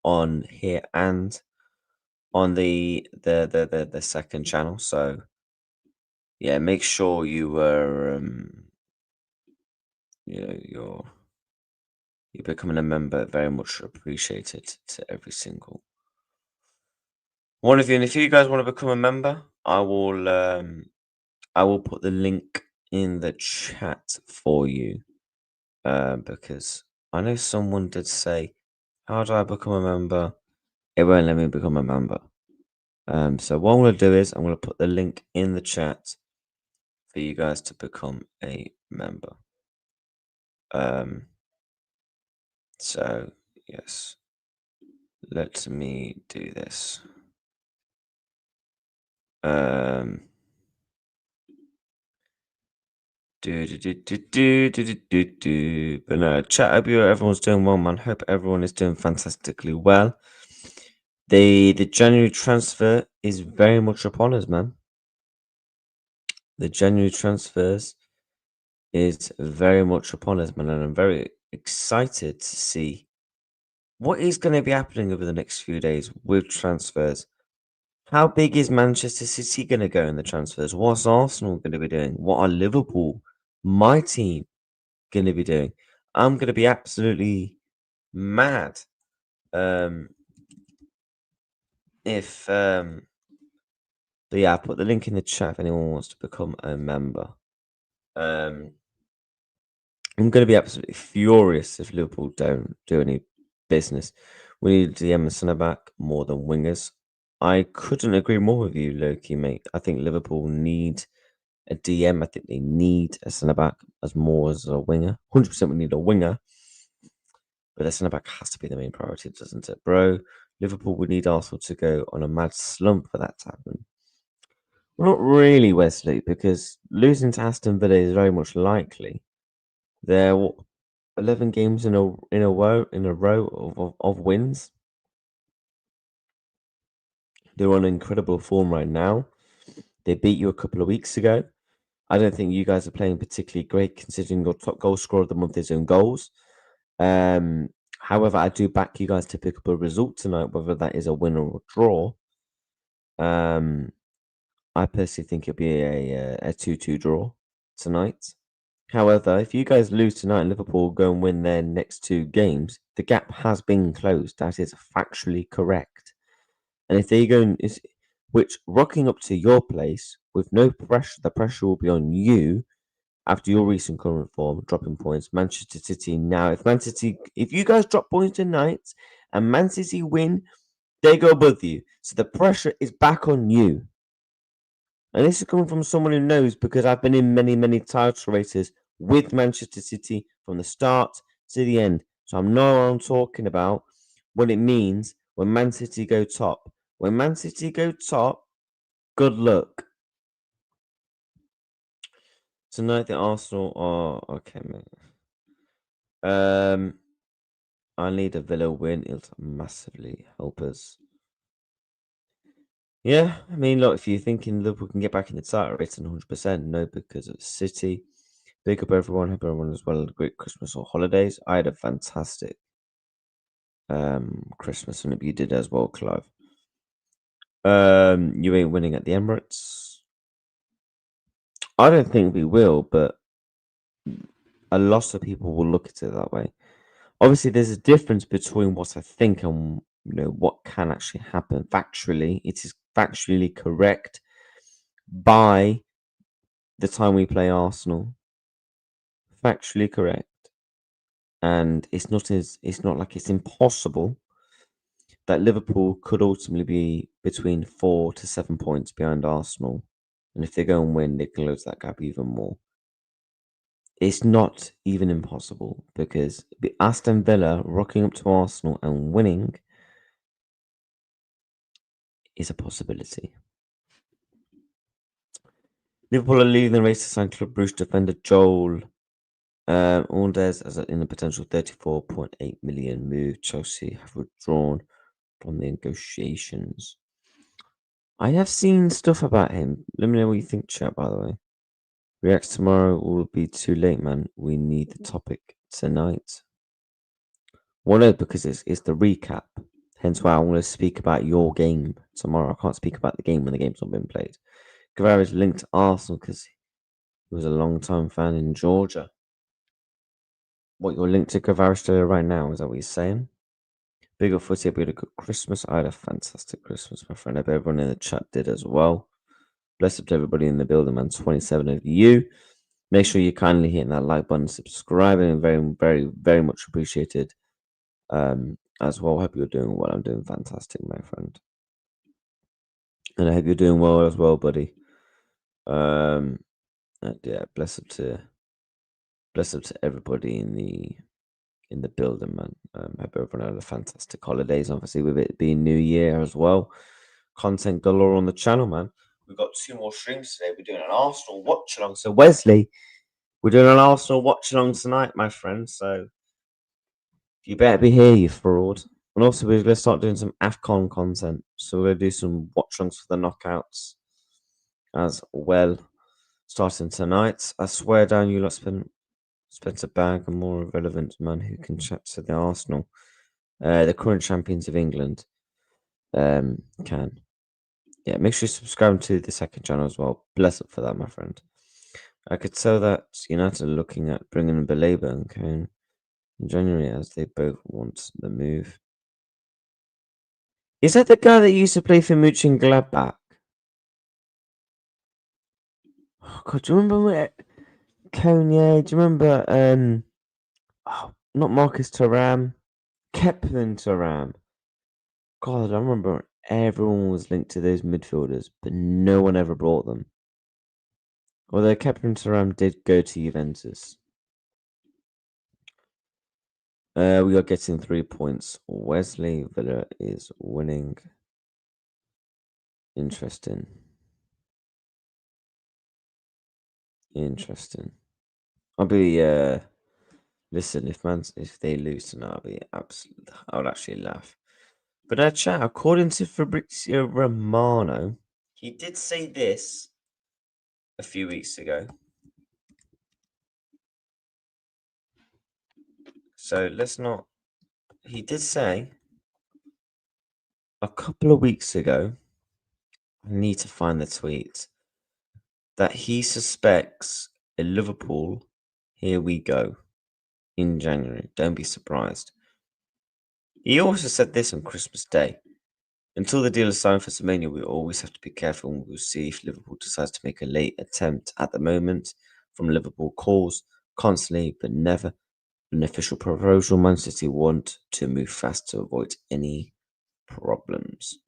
on here and on the second channel. So yeah, make sure you were you know you're becoming a member. Very much appreciated to every single one of you. And if you guys want to become a member, I will put the link in the chat for you. Because I know someone did say, how do I become a member? It won't let me become a member. So what I'm going to do is I'm going to put the link in the chat for you guys to become a member. So yes, let me do this. But no, chat. Hope everyone's doing well, man. Hope everyone is doing fantastically well. The January transfer is very much upon us, man. The January transfers is very much upon us, man, and I'm very excited to see what is going to be happening over the next few days with transfers. How big is Manchester City going to go in the transfers? What's Arsenal going to be doing? What are Liverpool, my team, going to be doing? I'm going to be absolutely mad if but yeah, I'll put the link in the chat if anyone wants to become a member. I'm going to be absolutely furious if Liverpool don't do any business. We need a DM and centre back more than wingers. I couldn't agree more with you, Loki, mate. I think Liverpool need a DM. I think they need a centre back as more as a winger. 100% we need a winger, but a centre back has to be the main priority, doesn't it, bro? Liverpool would need Arsenal to go on a mad slump for that to happen. Well, not really, Wesley, because losing to Aston Villa is very much likely. They're 11 games in a row of wins. They're on incredible form right now. They beat you a couple of weeks ago. I don't think you guys are playing particularly great considering your top goal scorer of the month is own goals. However, I do back you guys to pick up a result tonight, whether that is a win or a draw. I personally think it'll be a 2-2 draw tonight. However, if you guys lose tonight and Liverpool go and win their next two games, the gap has been closed. That is factually correct. And if they go and which rocking up to your place with no pressure, the pressure will be on you after your recent current form, dropping points. Manchester City now, if you guys drop points tonight and Man City win, they go above you. So the pressure is back on you. And this is coming from someone who knows because I've been in many, many title races with Manchester City from the start to the end. So I know what I'm talking about, what it means when Man City go top. When Man City go top, good luck. Tonight the Arsenal are okay, mate. I need a Villa win. It'll massively help us. Yeah, I mean, look, if you're thinking Liverpool can get back in the title race, 100% no, because of City. Big up everyone. Hope everyone as well had a great Christmas or holidays. I had a fantastic Christmas, and you did as well, Clive. You ain't winning at the Emirates. I don't think we will, but a lot of people will look at it that way. Obviously, there's a difference between what I think and what can actually happen. Factually, it is factually correct by the time we play Arsenal. Factually correct, and it's not like it's impossible. that Liverpool could ultimately be between 4 to 7 points behind Arsenal. And if they go and win, they close that gap even more. It's not even impossible because Aston Villa rocking up to Arsenal and winning is a possibility. Liverpool are leading the race to sign Club Brugge defender Joel Aldes as in a potential 34.8 million move. Chelsea have withdrawn from the negotiations. I have seen stuff about him. Let me know what you think, chat, by the way. Reacts tomorrow will be too late, man. We need the topic tonight. Well, no, because it's the recap. Hence why I want to speak about your game tomorrow. I can't speak about the game when the game's not been played. Guevara's linked to Arsenal because he was a long-time fan in Georgia. What, you're linked to Guevara right now? Is that what you're saying? Big up footy. We had a good Christmas. I had a fantastic Christmas, my friend. I hope everyone in the chat did as well. Bless up to everybody in the building, man. 27 of you. Make sure you kindly hit that like button, subscribing, very, very, very much appreciated. As well, hope you're doing well. I'm doing fantastic, my friend, and I hope you're doing well as well, buddy. Yeah, bless up to everybody in the building, man. Hope everyone had a fantastic holidays. Obviously, with it being New Year as well, content galore on the channel, man. We've got 2 more streams today. We're doing an Arsenal watch along. So Wesley, we're doing an Arsenal watch along tonight, my friend. So you better be here, you fraud. And also, we're going to start doing some AFCON content. So we're going to do some watch alongs for the knockouts as well, starting tonight. I swear down, you lot spent a bag and more irrelevant man who can chat to the Arsenal. The current champions of England can. Yeah, make sure you subscribe to the second channel as well. Bless up for that, my friend. I could tell that United are looking at bringing in Baleba and Kane in January as they both want the move. Is that the guy that used to play for Mönchengladbach? Oh, God, do you remember Konya? Do you remember not Marcus Thuram, Kepler Thuram? God, I remember everyone was linked to those midfielders, but no one ever brought them. Although Kepler Thuram did go to Juventus. We are getting 3 points. Wesley Villa is winning. Interesting. I'll be listen, if they lose tonight, I would actually laugh. But chat, according to Fabrizio Romano, he did say this a few weeks ago. So he did say a couple of weeks ago, I need to find the tweet, that he suspects a Liverpool, here we go, in January. Don't be surprised. He also said this on Christmas Day. Until the deal is signed for Semenyo, we always have to be careful, and we'll see if Liverpool decides to make a late attempt. At the moment, from Liverpool calls constantly, but never an official proposal. Man City want to move fast to avoid any problems.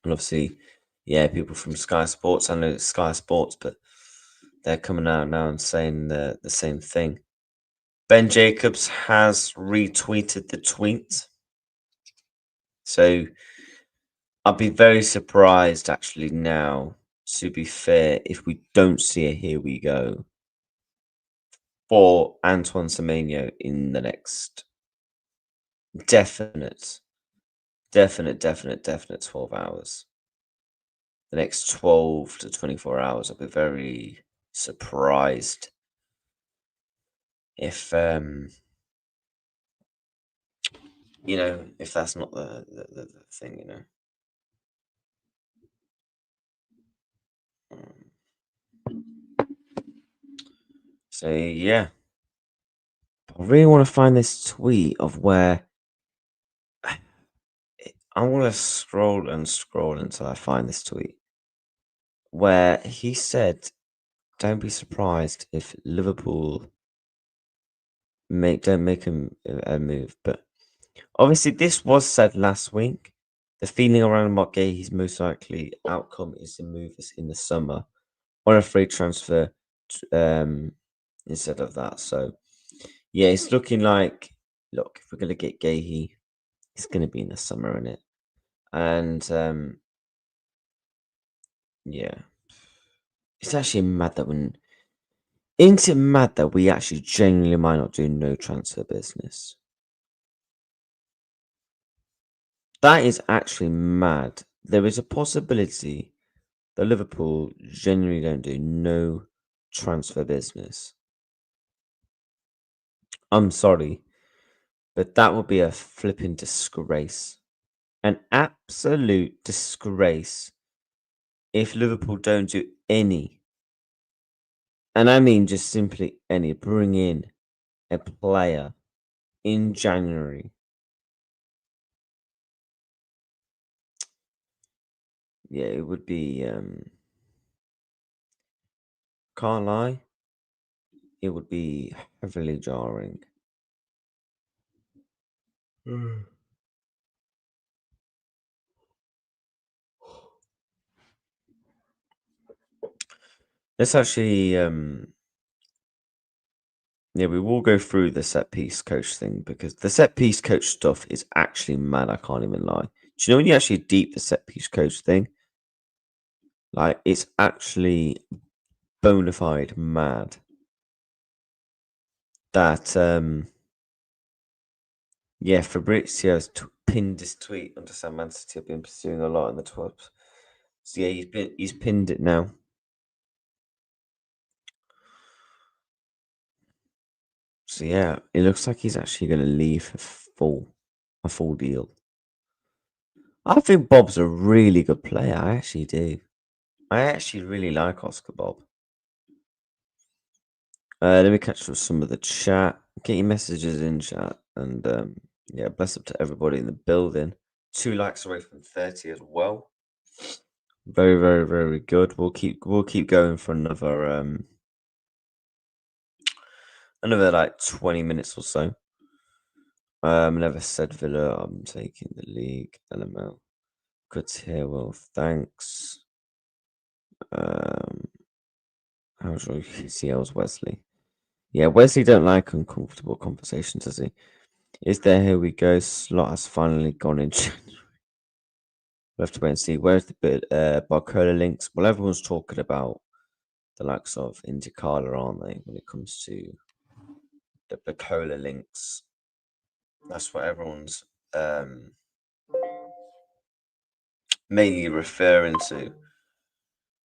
And obviously, yeah, people from Sky Sports, I know it's Sky Sports, but they're coming out now and saying the same thing. Ben Jacobs has retweeted the tweet. So I'd be very surprised, actually, now, to be fair, if we don't see a here we go for Antoine Semenyo in the next definite 12 hours. The next 12 to 24 hours, I'll be very surprised if if that's not the thing, So yeah, I really want to find this tweet of where I'm gonna scroll until I find this tweet where he said, "Don't be surprised if Liverpool don't make a move," but Obviously, this was said last week. The feeling around Marc Guehi's most likely outcome is to move us in the summer on a free transfer instead of that. So, yeah, it's looking like, look, if we're going to get Guehi, it's going to be in the summer, isn't it? And, yeah, it's actually mad that when. Isn't it mad that we actually genuinely might not do no transfer business? That is actually mad. There is a possibility that Liverpool genuinely don't do no transfer business. I'm sorry, but that would be a flipping disgrace. An absolute disgrace if Liverpool don't do any, and I mean just simply any, bring in a player in January. Yeah, it would be, can't lie, it would be heavily jarring. Let's actually, yeah, we will go through the set piece coach thing because the set piece coach stuff is actually mad. I can't even lie. Do you know when you actually deep the set piece coach thing? Like, it's actually bona fide mad that, yeah, Fabrizio's pinned this tweet under Sam Man City. I've been pursuing a lot in the 12. So, yeah, he's pinned it now. So, yeah, it looks like he's actually going to leave for a full deal. I think Bob's a really good player. I actually do. I actually really like Oscar Bob. Let me catch up with some of the chat. Get your messages in chat, and yeah, bless up to everybody in the building. 2 likes away from 30 as well. Very, very, very good. We'll keep going for another like 20 minutes or so. Never said Villa. I'm taking the league. LML. Good to hear. Well, thanks. How's your UCL's Wesley? Yeah, Wesley don't like uncomfortable conversations, does he? Is there? Here we go. Slot has finally gone in January. We'll have to wait and see. Where's the bit Barcola links? Well, everyone's talking about the likes of Indicala, aren't they? When it comes to the Barcola links, that's what everyone's mainly referring to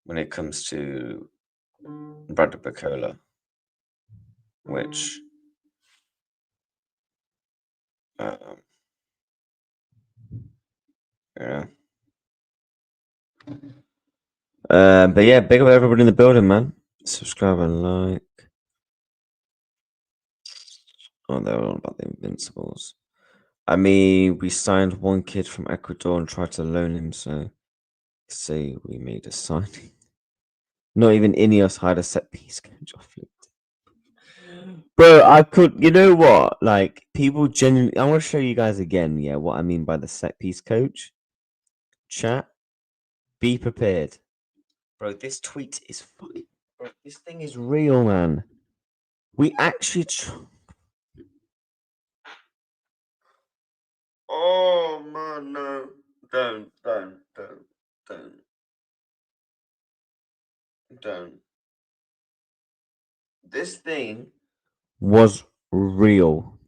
when it comes to Bradley Barcola, which yeah. But yeah, big up everybody in the building, man. Subscribe and like. Oh, they're all about the Invincibles. I mean, we signed one kid from Ecuador and tried to loan him, so say we made a signing. Not even Ineos had a set piece coach off it. Bro, I could, you know what? Like, people genuinely, I want to show you guys again, yeah, what I mean by the set piece coach. Chat, be prepared. Bro, this tweet is funny. Bro, this thing is real, man. We actually. Oh, man, no. Don't. This thing was real.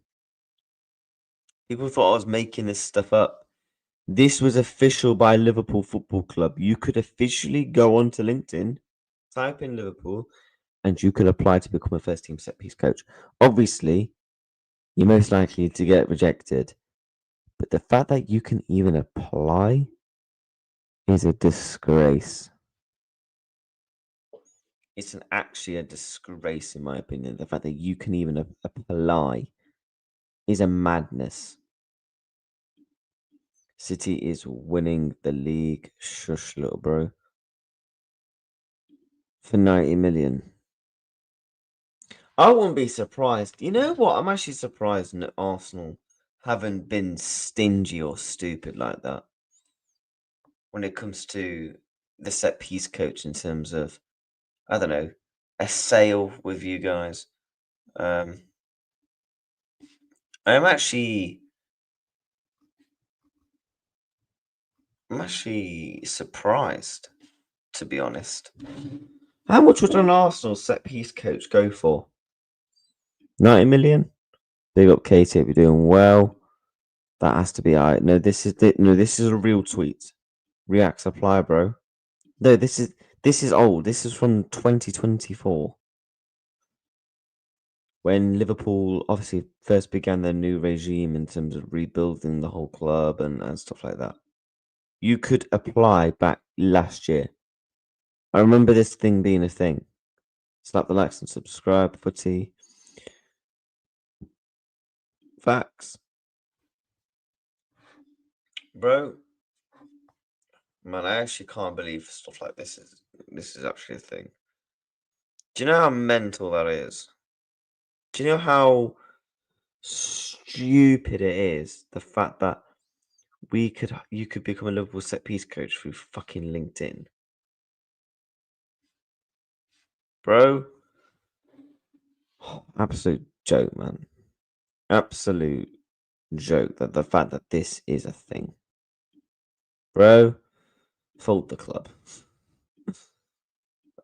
People thought I was making this stuff up. This was official by Liverpool Football Club. You could officially go onto LinkedIn, type in Liverpool, and you could apply to become a first team set piece coach. Obviously, you're most likely to get rejected, but the fact that you can even apply is a disgrace. It's actually a disgrace, in my opinion. The fact that you can even apply is a madness. City is winning the league. Shush, little bro. For 90 million. I wouldn't be surprised. You know what? I'm actually surprised that Arsenal haven't been stingy or stupid like that when it comes to the set piece coach in terms of, I don't know, a sale with you guys. I'm actually surprised, to be honest. How much would an Arsenal set piece coach go for? 90 million? Big up Katie, we're doing well. That has to be alright. No, this is a real tweet. React supply, bro. No, this is old. This is from 2024. When Liverpool obviously first began their new regime in terms of rebuilding the whole club and stuff like that. You could apply back last year. I remember this thing being a thing. Slap the likes and subscribe, footy. Facts. Bro, man, I actually can't believe stuff like this is actually a thing. Do you know how mental that is? Do you know how stupid it is? The fact that you could become a Liverpool set piece coach through fucking LinkedIn. Bro. Absolute joke, man. Absolute joke that the fact that this is a thing. Bro, fold the club.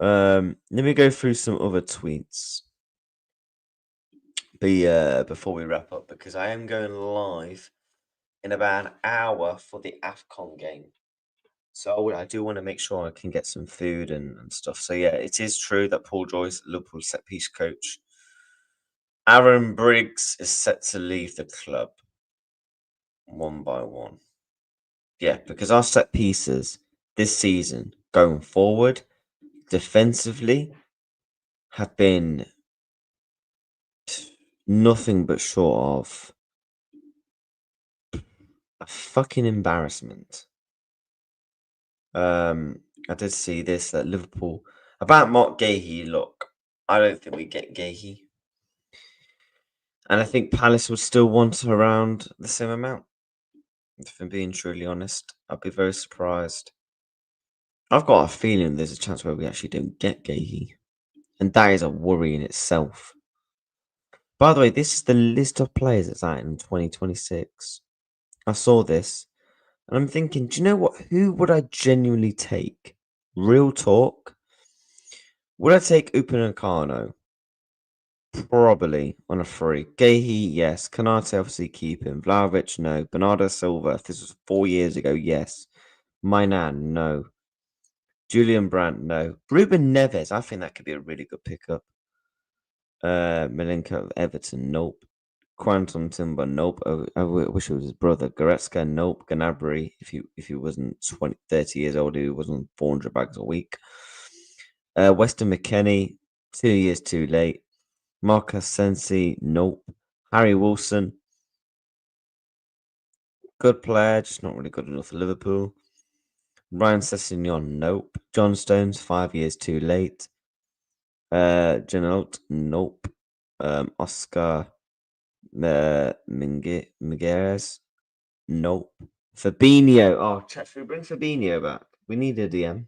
Let me go through some other tweets. Before we wrap up, because I am going live in about an hour for the AFCON game. So I do want to make sure I can get some food and stuff. So yeah, it is true that Paul Joyce, Liverpool set piece coach. Aaron Briggs is set to leave the club one by one. Yeah, because our set pieces this season going forward defensively have been nothing but short of a fucking embarrassment. I did see this that Liverpool about Marc Guehi. Look, I don't think we get Guehi, and I think Palace would still want around the same amount. If I'm being truly honest, I'd be very surprised. I've got a feeling there's a chance where we actually don't get Guehi, and that is a worry in itself. By the way, this is the list of players that's out in 2026. I saw this, and I'm thinking, do you know what? Who would I genuinely take? Real talk. Would I take Upamecano? Probably on a free. Guehi, yes. Kanate, obviously keep him. Vlahovic, no. Bernardo Silva, if this was 4 years ago, yes. Mainan, no. Julian Brandt, no. Ruben Neves, I think that could be a really good pickup. Milenko of Everton, nope. Quantum Timber, nope. I wish it was his brother. Goretzka, nope. Gnabry, if he wasn't 30 years old, he wasn't 400 bags a week. Weston McKennie, 2 years too late. Marcus Sensi, nope. Harry Wilson, good player, just not really good enough for Liverpool. Ryan Sessegnon, nope. John Stones, 5 years too late. Genote, nope. Oscar Migueres, nope. Fabinho, oh, chat, should we bring Fabinho back? We need a DM.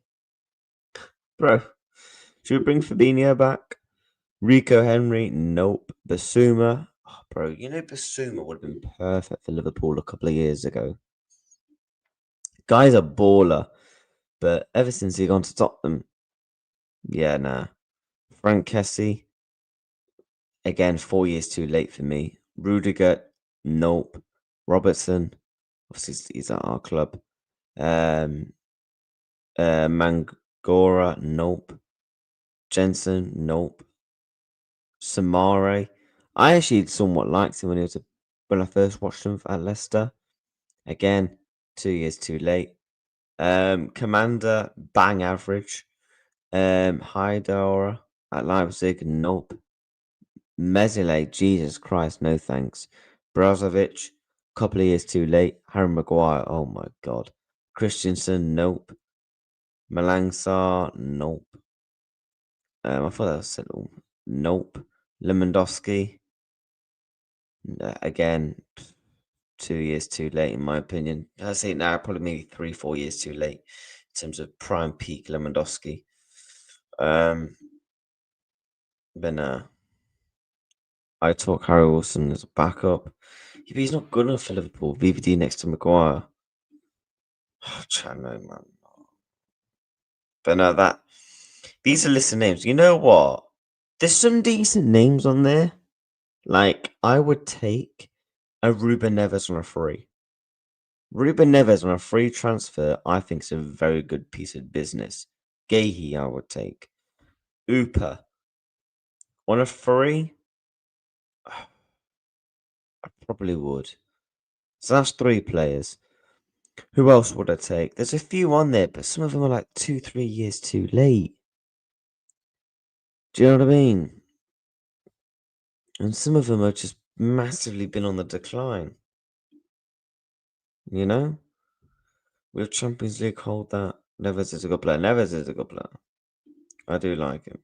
Bro, should we bring Fabinho back? Rico Henry, nope. Basuma, oh, bro, you know Basuma would have been perfect for Liverpool a couple of years ago. Guy's a baller, but ever since he gone to Tottenham, yeah, nah. Frank Kessie, again, 4 years too late for me. Rudiger, nope. Robertson, obviously he's at our club. Mangora, nope. Jensen, nope. Samare, I actually somewhat liked him when I first watched him at Leicester. Again, 2 years too late. Commander, bang average. Haidara at Leipzig, nope. Mesile, Jesus Christ, no thanks. Brozovic, couple of years too late. Harry Maguire, oh my god. Christensen, nope. Malangsar, nope. I thought that was settled. Nope. Lewandowski, again, 2 years too late, in my opinion. I say now probably maybe 3, 4 years too late in terms of prime peak Lewandowski. But I talk Harry Wilson as a backup. Yeah, but he's not good enough for Liverpool. VVD next to Maguire. I know, man. But no, these are list of names. You know what? There's some decent names on there. Like, I would take a Ruben Neves on a free. Ruben Neves on a free transfer, I think, is a very good piece of business. Guehi, I would take. Upa on a free, I probably would. So that's 3 players. Who else would I take? There's a few on there, but some of them are like 2, 3 years too late. Do you know what I mean? And some of them have just massively been on the decline. You know? With Champions League hold that. Neves is a good player. Neves is a good player. I do like him.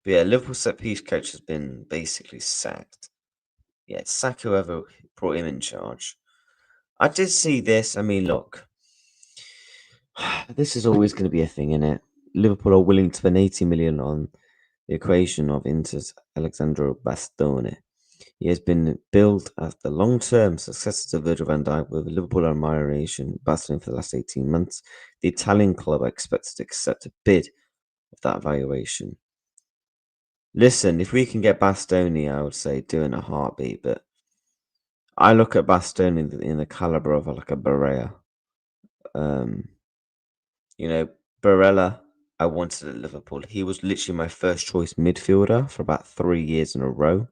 But yeah, Liverpool set piece coach has been basically sacked. Yeah, sack whoever brought him in charge. I did see this. I mean, look, this is always going to be a thing, innit? Liverpool are willing to spend 80 million on the equation of Inter's Alexandro Bastoni. He has been billed as the long-term successor to Virgil van Dijk with Liverpool admiration Bastoni for the last 18 months. The Italian club are expected to accept a bid of that valuation. Listen, if we can get Bastoni, I would say do in a heartbeat, but I look at Bastoni in the caliber of like a Barella. You know, Barella, I wanted at Liverpool. He was literally my first choice midfielder for about 3 years in a row.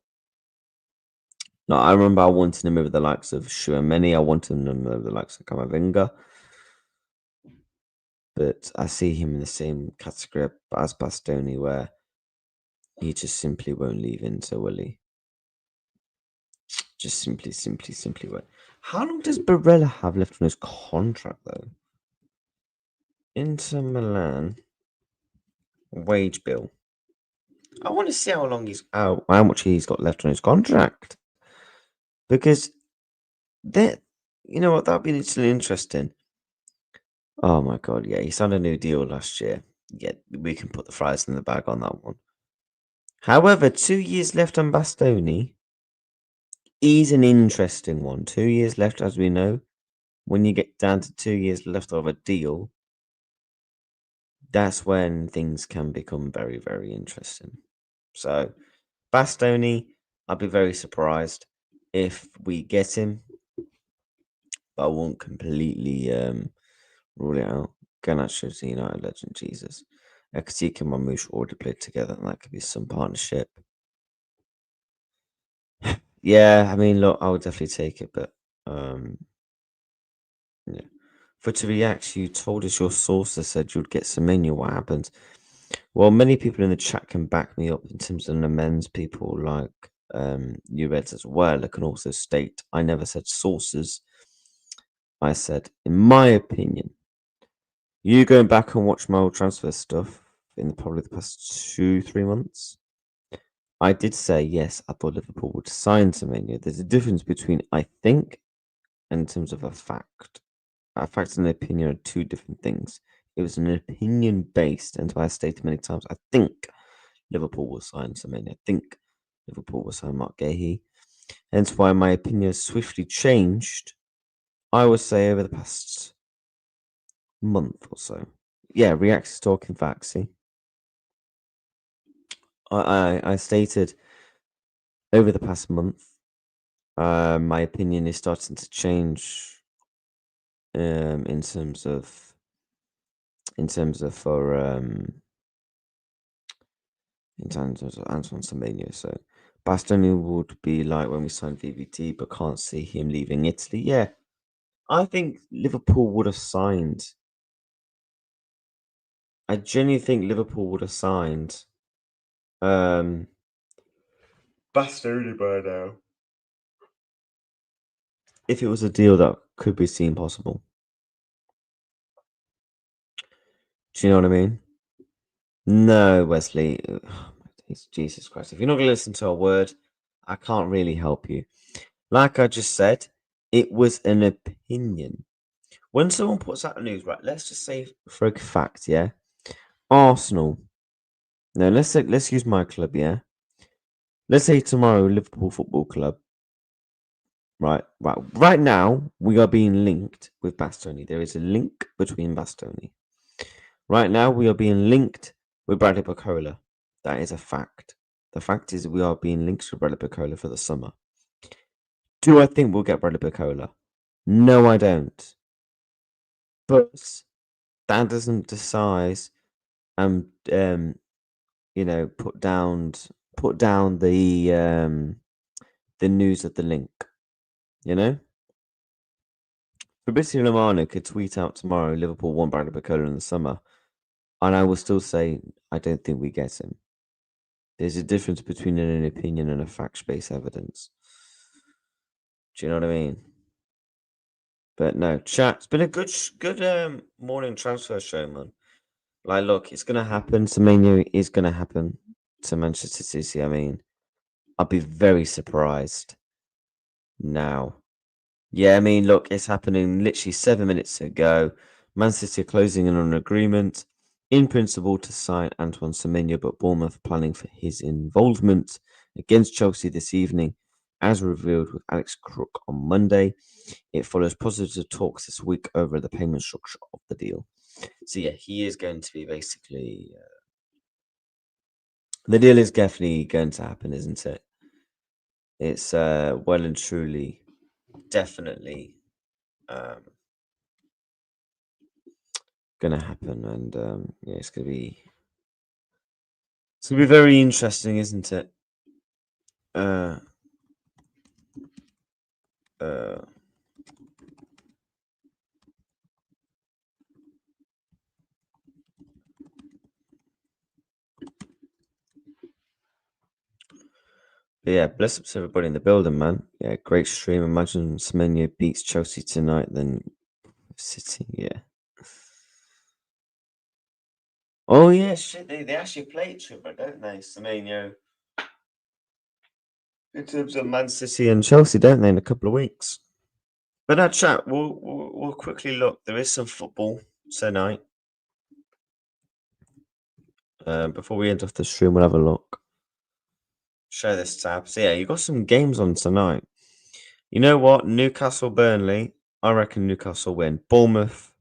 No, I remember I wanted him over the likes of Tchouaméni. I wanted him over the likes of Camavinga. But I see him in the same category as Bastoni, where he just simply won't leave Inter, will he? Just simply won't. How long does Barella have left on his contract, though? Inter Milan wage bill. I want to see how much he's got left on his contract, because that, you know what, that'd be actually interesting. Oh my god, yeah, he signed a new deal last year. Yeah, we can put the fries in the bag on that one. However, 2 years left on Bastoni is an interesting one. 2 years left, as we know. When you get down to 2 years left of a deal, that's when things can become very, very interesting. So, Bastoni, I'd be very surprised if we get him, but I won't completely rule it out. Garnacho's the United legend, Jesus. Ekatike and Mamouche already played together, and that could be some partnership. Yeah, I mean, look, I would definitely take it, but yeah. For to react, you told us your sources said you'd get Semenyo. What happened? Well, many people in the chat can back me up in terms of the men's people like you read as well. I can also state I never said sources. I said, in my opinion, you going back and watch my old transfer stuff in probably the past 2, 3 months. I did say yes, I thought Liverpool would sign Semenyo. There's a difference between I think and in terms of a fact. A fact and an opinion are 2 different things. It was an opinion based, and I stated many times, I think Liverpool will sign Semenyo. I think Liverpool will sign Marc Guehi. Hence why my opinion has swiftly changed, I would say, over the past month or so. Yeah, reacts talking facts, see? I stated over the past month, my opinion is starting to change in terms of for in terms of Antoine Semenyo. So Bastoni would be like when we signed VVT, but can't see him leaving Italy. Yeah, I think Liverpool would have signed. I genuinely think Liverpool would have signed um, Bastoni by now if it was a deal that could be seen possible. Do you know what I mean? No, Wesley. Jesus Christ. If you're not going to listen to a word, I can't really help you. Like I just said, It was an opinion. When someone puts out the news, right? Let's just say for a fact, yeah. Arsenal. No, let's use my club, yeah. Let's say tomorrow, Liverpool Football Club. Right now, we are being linked with Bastoni. There is a link between Bastoni. Right now, we are being linked with Bradley Barcola. That is a fact. The fact is, we are being linked with Bradley Barcola for the summer. Do I think we'll get Bradley Barcola? No, I don't. But that doesn't decide and put down the news of the link. You know, Fabrizio Romano could tweet out tomorrow Liverpool won Bradley Barcola in the summer, and I will still say I don't think we get him. There's a difference between an opinion and a fact-based evidence. Do you know what I mean? But no, chat. It's been a good morning transfer show, man. Like, look, it's gonna happen. Semenyo is gonna happen to Manchester City. I mean, I'd be very surprised now. Yeah, I mean, look, it's happening literally 7 minutes ago. Man City are closing in on an agreement, in principle, to sign Antoine Semenyo, but Bournemouth planning for his involvement against Chelsea this evening, as revealed with Alex Crook on Monday. It follows positive talks this week over the payment structure of the deal. So yeah, he is going to be basically. The deal is definitely going to happen, isn't it? It's well and truly, definitely gonna happen, and yeah, it's gonna be very interesting, isn't it? Uh, uh, but yeah, bless up to everybody in the building, man. Yeah, great stream. Imagine Semenyo beats Chelsea tonight, then City. Yeah. Oh yeah, shit. They actually play each other, don't they? Semenyo. In terms of Man City and Chelsea, don't they? In a couple of weeks. But that chat, we'll quickly look. There is some football tonight. Before we end off the stream, we'll have a look. Share this tab. So yeah, you got some games on tonight. You know what? Newcastle, Burnley. I reckon Newcastle win. Bournemouth.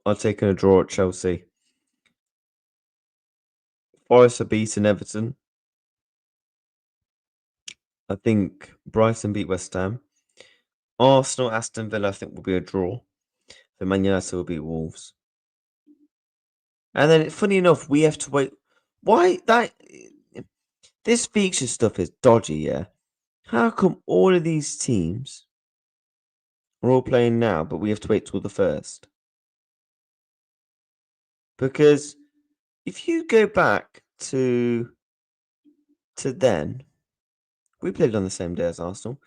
I'm taking a draw at Chelsea. Forest are beating Everton. I think Brighton beat West Ham. Arsenal, Aston Villa, I think will be a draw. The Man United will beat Wolves. And then, funny enough, we have to wait. Why that? This feature stuff is dodgy, yeah. How come all of these teams are all playing now, but we have to wait till the first? Because if you go back to then, we played on the same day as Arsenal.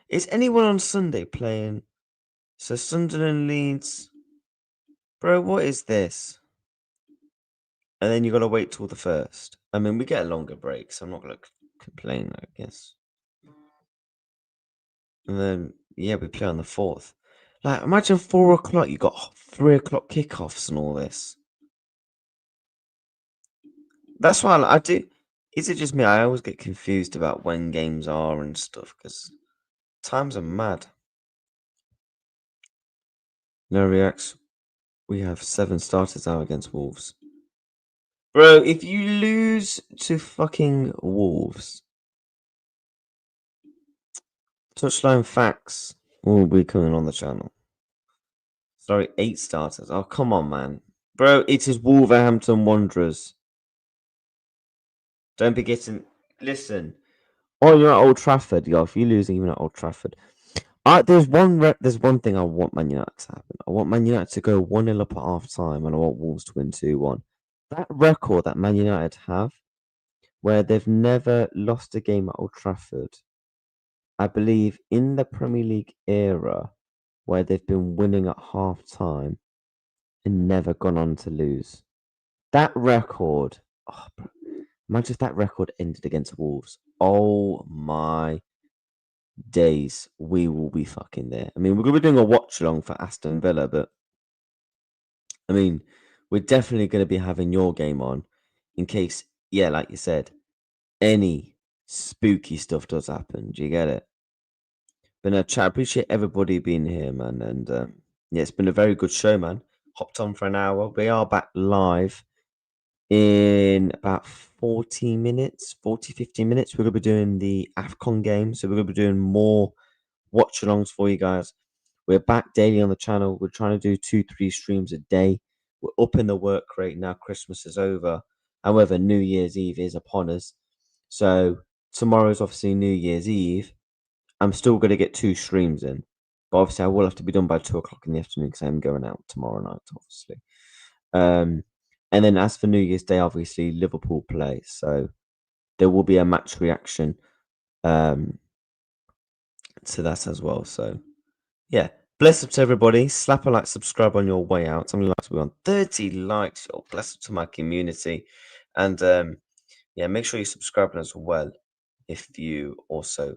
Is anyone on Sunday playing? So Sunderland, Leeds, bro. What is this? And then you got to wait till the first. I mean, we get a longer break, so I'm not gonna complain, I guess. And then yeah, we play on the 4th. Like, imagine 4 o'clock. You got 3 o'clock kickoffs and all this. That's why I do. Is it just me? I always get confused about when games are and stuff because times are mad. No reacts. We have 7 starters out against Wolves. Bro, if you lose to fucking Wolves, touchline facts will be coming on the channel. Sorry, 8 starters. Oh, come on, man. Bro, it is Wolverhampton Wanderers. Don't be getting. Listen. Oh, you're at Old Trafford. Yo, if you're losing even at Old Trafford. There's one thing I want Man United to happen. I want Man United to go 1-0 up at half time, and I want Wolves to win 2-1. That record that Man United have, where they've never lost a game at Old Trafford, I believe in the Premier League era, where they've been winning at half time and never gone on to lose. That record, bro, imagine if that record ended against Wolves. Oh my days, we will be fucking there. I mean, we're gonna be doing a watch along for Aston Villa, but I mean, we're definitely gonna be having your game on in case, yeah, like you said, any spooky stuff does happen. Do you get it? But no, chat. Appreciate everybody being here, man. And yeah, it's been a very good show, man. Hopped on for an hour. We are back live in about 40 minutes, 40, 15 minutes. We're going to be doing the AFCON game. So we're going to be doing more watch alongs for you guys. We're back daily on the channel. We're trying to do 2-3 streams a day. We're up in the work rate now. Christmas is over. However, New Year's Eve is upon us. So tomorrow is obviously New Year's Eve. I'm still going to get 2 streams in. But obviously, I will have to be done by 2 o'clock in the afternoon because I'm going out tomorrow night, obviously. And then as for New Year's Day, obviously, Liverpool play. So there will be a match reaction to that as well. So, yeah. Bless up to everybody. Slap a like, subscribe on your way out. Something like to be on 30 likes. Yo, bless up to my community. And yeah, make sure you subscribe as well if you also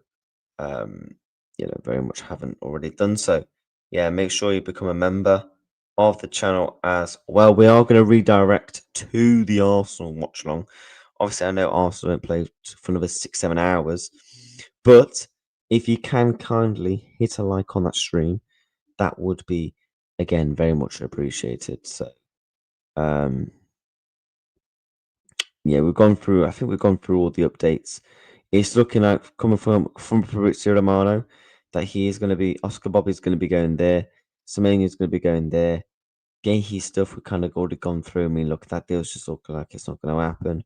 very much haven't already done so. Yeah, make sure you become a member of the channel as well. We are going to redirect to the Arsenal watch along. Obviously, I know Arsenal don't play for another 6-7 hours, but if you can kindly hit a like on that stream, that would be again very much appreciated. So, yeah, we've gone through. I think we've gone through all the updates. It's looking like coming from Fabrizio Romano that he is going to be Oscar Bobby's going to be going there. Semenyo is going to be going there. Guehi stuff we kind of already gone through. I mean, look, that deal's just looking like it's not going to happen.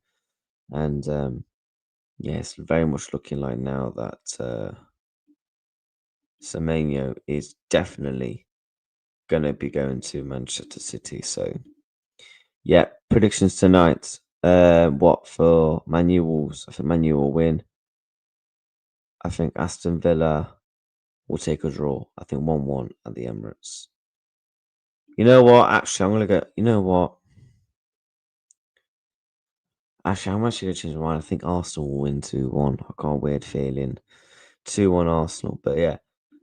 And yeah, it's very much looking like now that Semenyo is definitely going to be going to Manchester City. So yeah, predictions tonight. What for Man U Wolves? I think Man U will win. I think Aston Villa will take a draw. I think 1-1 at the Emirates. You know what? Actually, I'm going to go. You know what? Actually, I'm actually going to change my mind. I think Arsenal will win 2-1. I got a weird feeling. 2-1 Arsenal. But yeah,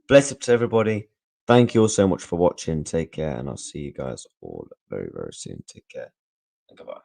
bless up to everybody. Thank you all so much for watching. Take care. And I'll see you guys all very, very soon. Take care. And goodbye.